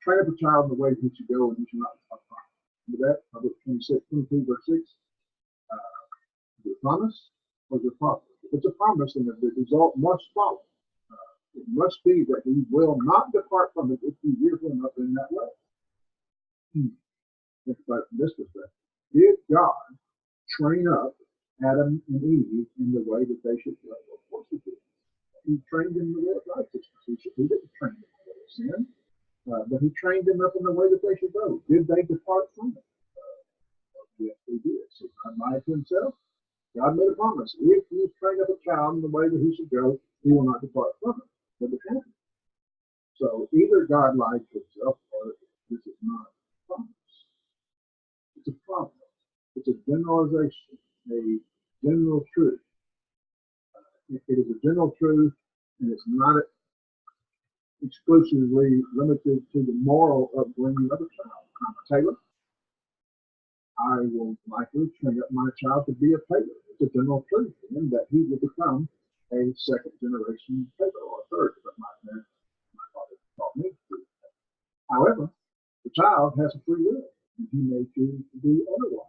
Train up a child in the way he should go, and he should not depart from it. Remember that? Proverbs 22, verse 6. Is it a promise or is it a prophet? If it's a promise, then the result must follow. It must be that he will not depart from it if you rear him up in that way. Think about it from this perspective. Did God train up Adam and Eve in the way that they should go? Well, of course he did. He trained them in the way of righteousness. He didn't train them in the way of sin, but he trained them up in the way that they should go. Did they depart from it? Yes, they did. So God lied to himself. God made a promise. If you train up a child in the way that he should go, he will not depart from it. But it happened. So either God lied to himself or this is not a promise. It's a promise. It's a generalization, a general truth. It is a general truth, and it's not exclusively limited to the moral upbringing of a child. I'm a tailor. I will likely train up my child to be a tailor. It's a general truth in that he will become a second generation tailor or a third, but my father taught me to do that. However, the child has a free will, and he may choose to do otherwise.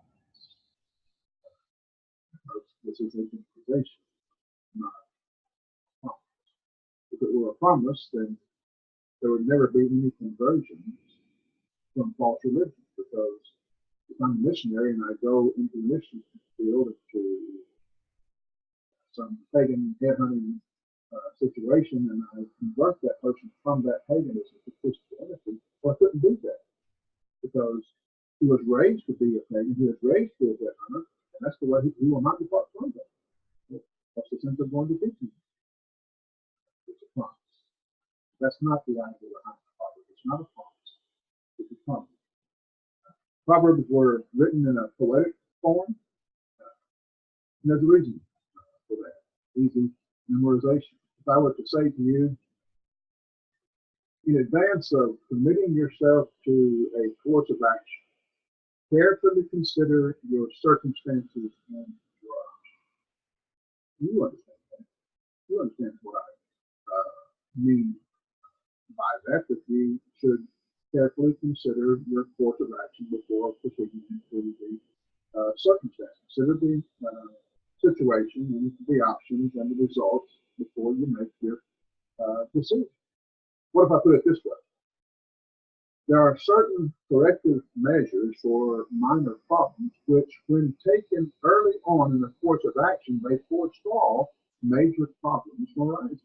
This is a generalization, not a promise. If it were a promise, then there would never be any conversions from false religion, because if I'm a missionary and I go into the mission field to some pagan headhunting situation and I convert that person from that paganism to Christianity, well, I couldn't do that because he was raised to be a pagan, he was raised to be a headhunter, and that's the way he will not depart from that. sense of going to teach you. It's a promise. That's not the idea behind the Proverbs. It's not a promise. It's a promise. Proverbs were written in a poetic form. And there's a reason for that. Easy memorization. If I were to say to you, in advance of committing yourself to a course of action, carefully consider your circumstances and your options. You understand that. You understand what I mean by that, that you should carefully consider your course of action before proceeding into the circumstances. Consider the situation and the options and the results before you make your decision. What if I put it this way? There are certain corrective measures for minor problems which, when taken early on in the course of action, may forestall major problems from arising.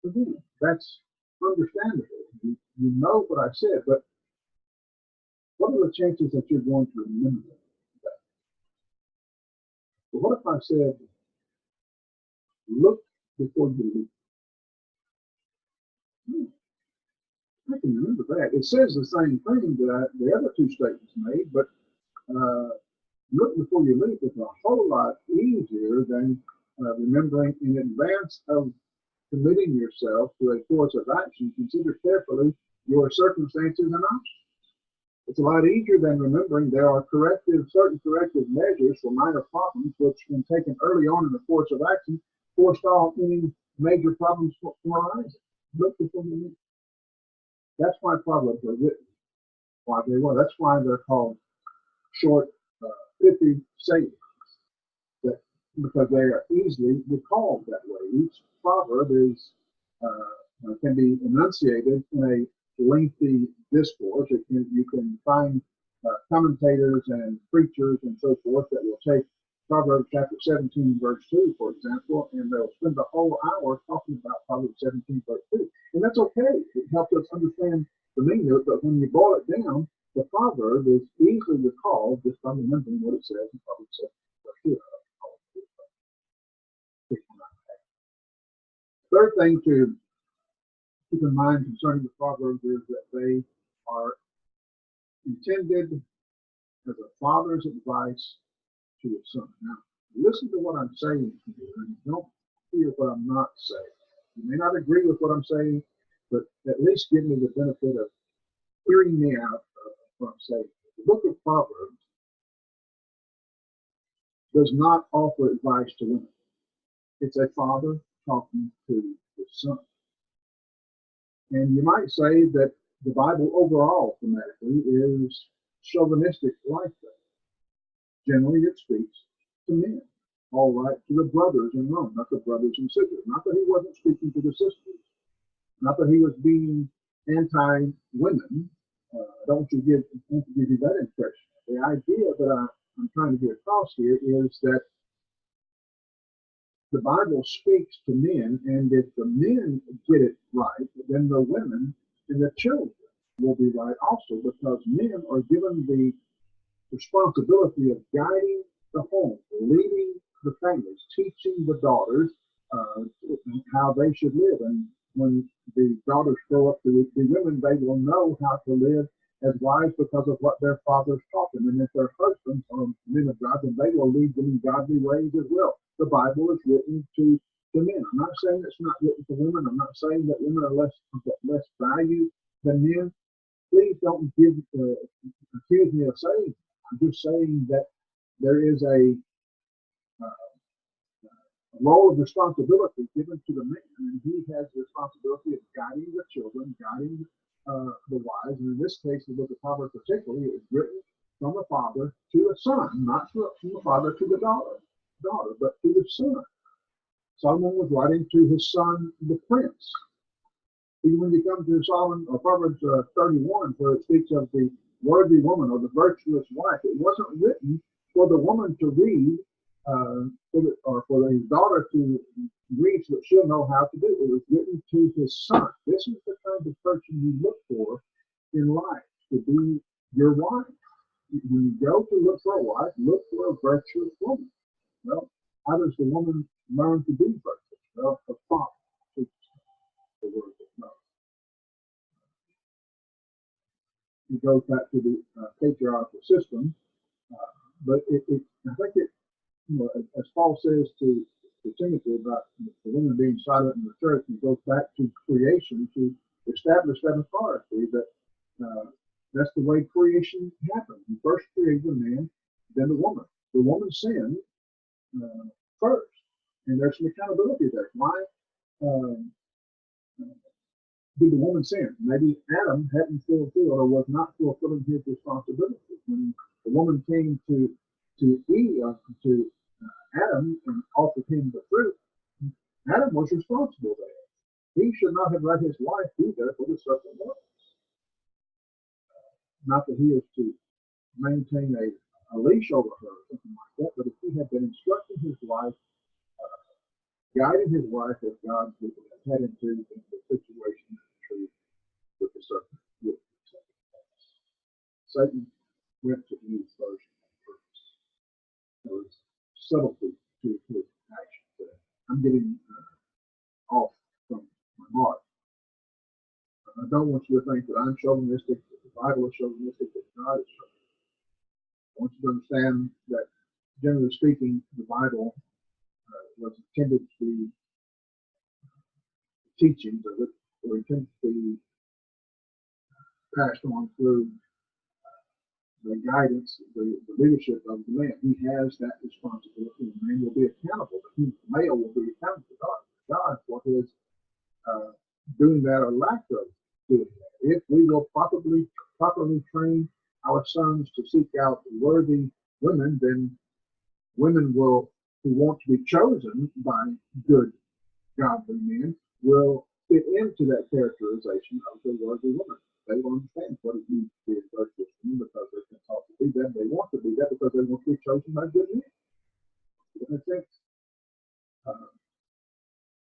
Again, that's understandable. You know what I said, but what are the chances that you're going to remember that? But what if I said, look before you leap? I can remember that. It says the same thing that the other two statements made, but look before you leap is a whole lot easier than remembering in advance of committing yourself to a course of action. Consider carefully your circumstances and options. It's a lot easier than remembering there are certain corrective measures for minor problems which, when taken early on in the course of action, forestall any major problems from arising. Look before you leap. That's why Proverbs are written. Why they were. That's why they're called short, pithy sayings. Because they are easily recalled that way. Each proverb can be enunciated in a lengthy discourse. You can find commentators and preachers and so forth that will take Proverbs chapter 17, verse 2, for example, and they'll spend the whole hour talking about Proverbs 17, verse 2. And that's okay. It helps us understand the meaning of it, but when you boil it down, the proverb is easily recalled just by remembering what it says in Proverbs 17, verse 2. Third thing to keep in mind concerning the Proverbs is that they are intended as a father's advice to his son. Now, listen to what I'm saying here, and don't hear what I'm not saying. You may not agree with what I'm saying, but at least give me the benefit of hearing me out of what I'm saying. The book of Proverbs does not offer advice to women. It's a father talking to his son. And you might say that the Bible overall, thematically, is chauvinistic like that. Generally, it speaks to men. All right, to the brothers in Rome, not the brothers and sisters. Not that he wasn't speaking to the sisters. Not that he was being anti-women. I don't want to give you that impression. The idea that I'm trying to get across here is that the Bible speaks to men, and if the men get it right, then the women and the children will be right also, because men are given the responsibility of guiding the home, leading the families, teaching the daughters how they should live. And when the daughters grow up to be women, they will know how to live as wives because of what their fathers taught them. And if their husbands are men of God, then they will lead them in godly ways as well. The Bible is written to men. I'm not saying it's not written to women. I'm not saying that women are less valued than men. Please don't accuse me of saying that. I'm just saying that there is a role of responsibility given to the man, and he has the responsibility of guiding the children, guiding the wives. And in this case, the book of Proverbs particularly is written from a father to a son, not from a father to the daughter, but to the son. Solomon was writing to his son, the prince. Even when you come to Proverbs 31, where it speaks of the worthy woman or the virtuous wife, it wasn't written for the woman to read or for the daughter to read so that she'll know how to do it. It was written to his son. This is the kind of person you look for in life, to be your wife. When you go to look for a wife, look for a virtuous woman. Well, I how does the woman learn to be virtuous? Well, her father teaches her the word of love. It goes back to the patriarchal system, but I think it, as Paul says to Timothy about the woman being silent in the church, it goes back to creation to establish that authority that that's the way creation happened. He first created the man, then the woman. The woman sinned first, and there's some accountability there. Why did the woman sin? Maybe Adam hadn't fulfilled or was not fulfilling his responsibility. When the woman came to Eve, to Adam, and offered him the fruit, Adam was responsible there. He should not have let his wife be there for the serpent was. Not that he is to maintain a leash over her or something like that, but if he had been instructing his wife, guiding his wife as God would have had him to in the situation with the serpent. Satan went to Eve first. There was subtlety to his actions. I'm getting off from my mark. I don't want you to think that I'm chauvinistic, that the Bible is chauvinistic, that God is chauvinistic. I want you to understand that, generally speaking, the Bible was intended to be teachings of it, or intended to be passed on through the guidance, the leadership of the man. He has that responsibility. The man will be accountable. The male will be accountable to God for his doing that or lack of doing that. If we will properly train our sons to seek out worthy women, then women who want to be chosen by good, godly men will fit into that characterization of the worthy woman. They will understand what it means to be a virtuous woman because they can talk to be that. They want to be that because they want to be chosen by good men. Does that make sense?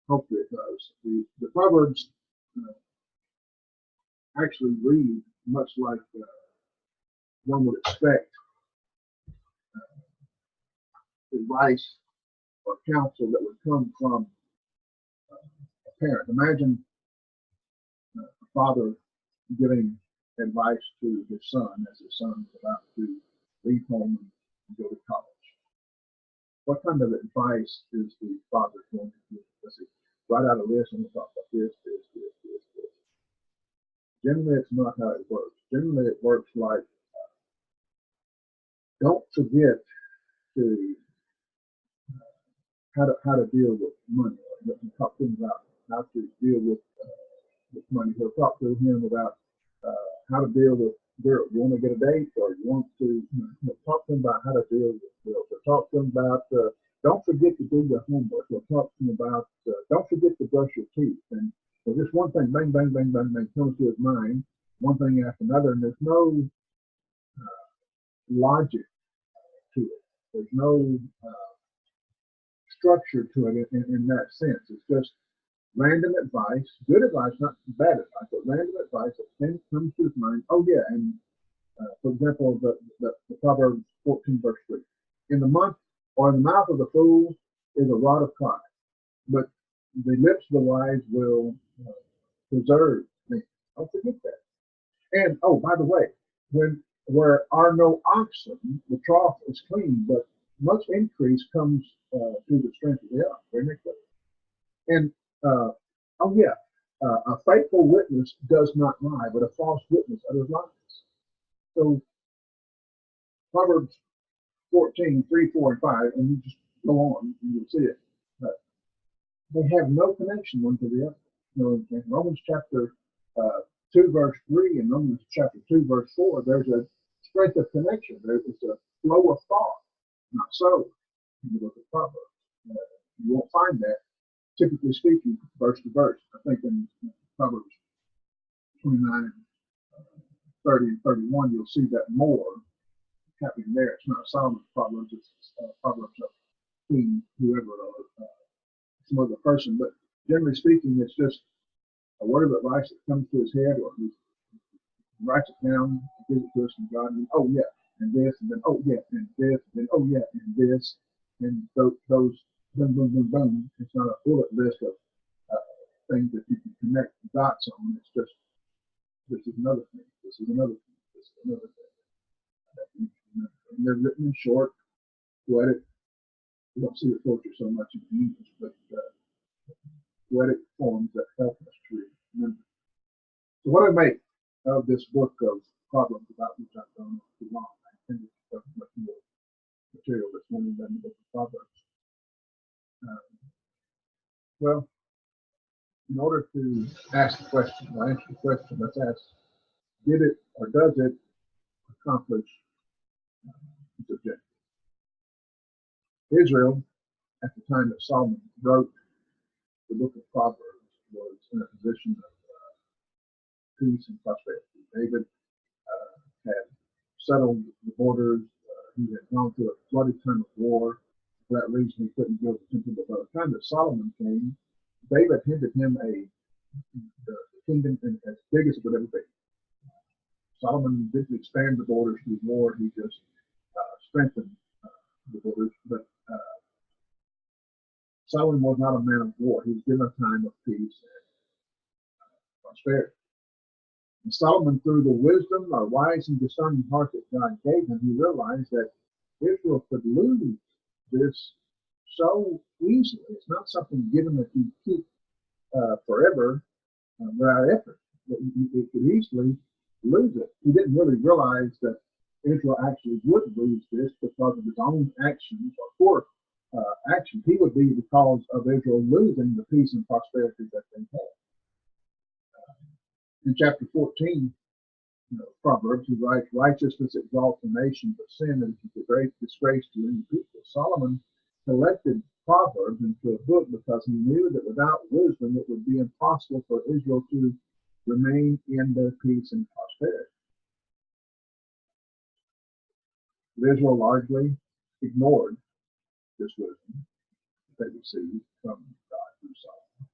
Hopefully it does. The Proverbs actually read much like one would expect advice or counsel that would come from a parent. Imagine a father giving advice to his son as his son is about to leave home and go to college. What kind of advice is the father going to give? Does he write out a list and talk about this? Generally, it's not how it works. Generally, it works like, don't forget to how to deal with money. He'll talk to him about how to deal with money. He'll talk to him about how to deal with girls. You want to get a date, or you want to talk to him about how to deal with girls. He'll talk to him about don't forget to do your homework. He'll talk to him about don't forget to brush your teeth. And so just one thing, bang, bang, bang, bang, bang, comes to his mind, one thing after another, and there's no logic to it. There's no structure to it in that sense. It's just random advice, good advice, not bad advice, but random advice that comes to his mind. Oh yeah, and for example, the Proverbs 14 verse 3. In the mouth of the fool is a rod of pride, but the lips of the wise will preserve me. Don't forget that. And oh, by the way, where are no oxen, the trough is clean, but much increase comes through the strength of the arm. Very next way. And oh yeah, a faithful witness does not lie, but a false witness utters lies. So Proverbs 14, 3, 4, and 5, and you just go on and you'll see it. But they have no connection one to the other. You know, in Romans chapter 2, verse 3, and Romans chapter 2, verse 4, there's a strength of connection. There's a flow of thought. Not so in the book of Proverbs. You won't find that, typically speaking, verse to verse. I think in Proverbs 29 and 30 and 31, you'll see that more happening there. It's not Solomon's Proverbs, it's Proverbs of King, whoever, or some other person. But generally speaking, it's just a word of advice that comes to his head, or he writes it down, gives it to us from God, and oh yeah, and this, and then oh yeah, and this, and then oh yeah, and this, and those boom, boom, boom, boom. It's not a bullet list of things that you can connect dots on. It's just, this is another thing. This is another thing. This is another thing. And they're written in short, poetic. We don't see the poetry so much in English, but poetic forms that help us to remember. So what I make of this book of Proverbs, about which I've gone too long, I intended to cover much more material that's more than the book of Proverbs. Well, in order to ask the question, or answer the question, let's ask, did it or does it accomplish its objective? Israel, at the time that Solomon wrote the book of Proverbs, was in a position of peace and prosperity. David had settled the borders. He had gone through a bloody time of war. For that reason, he couldn't build the temple. But by the time that Solomon came, David handed him the kingdom as big as it would ever be. Solomon didn't expand the borders through war. He just strengthened the borders. But Solomon was not a man of war. He was given a time of peace and prosperity. And Solomon, through the wisdom, or wise and discerning heart that God gave him, he realized that Israel could lose this so easily. It's not something given that you keep forever without effort. It could easily lose it. He didn't really realize that Israel actually would lose this because of his own actions or poor actions. He would be the cause of Israel losing the peace and prosperity that they had. In chapter 14, Proverbs, he writes, righteousness exalts a nation, but sin is a great disgrace to any people. Solomon collected Proverbs into a book because he knew that without wisdom it would be impossible for Israel to remain in their peace and prosperity. But Israel largely ignored this wisdom that they received from God through Solomon.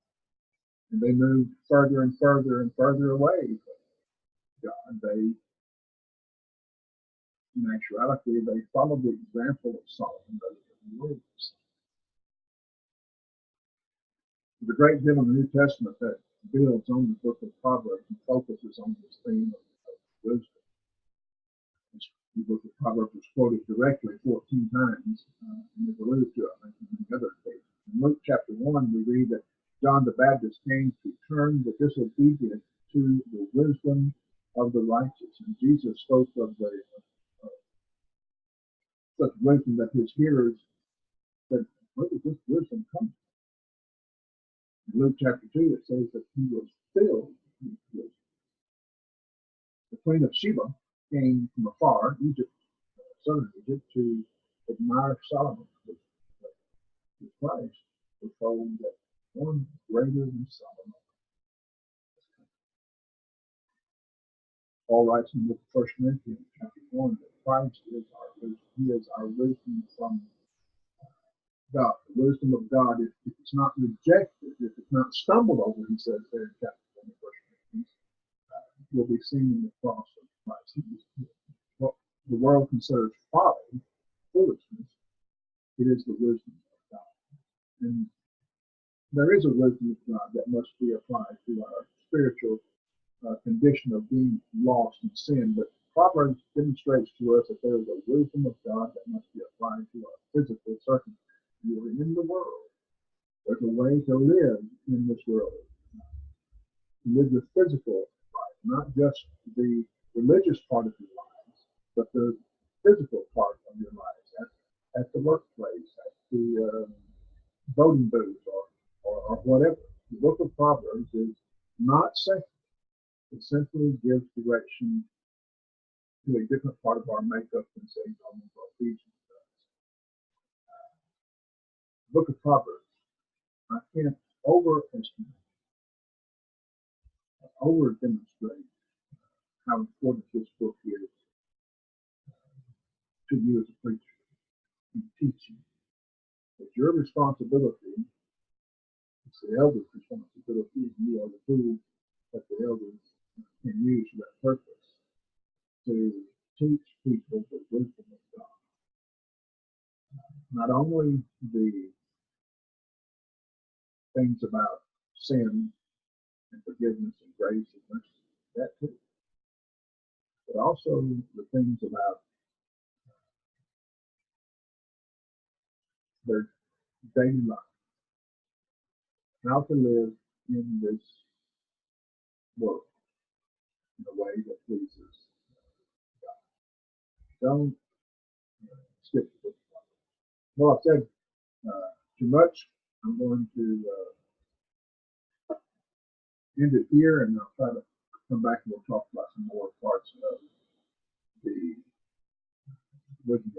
And they moved further and further and further away from God. They, in actuality, they followed the example of Solomon rather than the word of Solomon. The great deal in the New Testament that builds on the book of Proverbs and focuses on this theme of wisdom. The book of Proverbs was quoted directly 14 times, and is alluded to, I think, in the other occasions. In Luke chapter 1, we read that John the Baptist came to turn the disobedient to the wisdom of the righteous. And Jesus spoke of the such wisdom that his hearers said, where did this wisdom come from? In Luke chapter 2, it says that he was filled with wisdom. The Queen of Sheba came from afar, Egypt, southern Egypt, to admire Solomon. With Christ, was told that one greater than Solomon. Paul writes in the 1 Corinthians chapter 1 that Christ is our wisdom. He is our wisdom from God. The wisdom of God, if it's not rejected, if it's not stumbled over, he says there in chapter 1 of 1 Corinthians, will be seen in the cross of Christ. What the world considers folly, foolishness, it is the wisdom of God. And there is a wisdom of God that must be applied to our spiritual condition of being lost in sin. But Proverbs demonstrates to us that there is a wisdom of God that must be applied to our physical circumstances. You are in the world. There's a way to live in this world. To live the physical life, not just the religious part of your lives, but the physical part of your lives at the workplace, at the voting booth, or whatever. The book of Proverbs is not secular. It simply gives direction to a different part of our makeup than, say, Romans or Ephesians does. The book of Proverbs, I can't overestimate, over-demonstrate how important this book is to you as a preacher in teaching. It's your responsibility, it's the elders' responsibility, and you are the tool that the elders can use for that purpose, to teach people the wisdom of God. Not only the things about sin and forgiveness and grace and mercy, that too. But also the things about their daily life, how to live in this world in a way that pleases God. Don't skip the book. Well, I've said too much. I'm going to end it here, and I'll try to come back and we'll talk about some more parts of the wisdom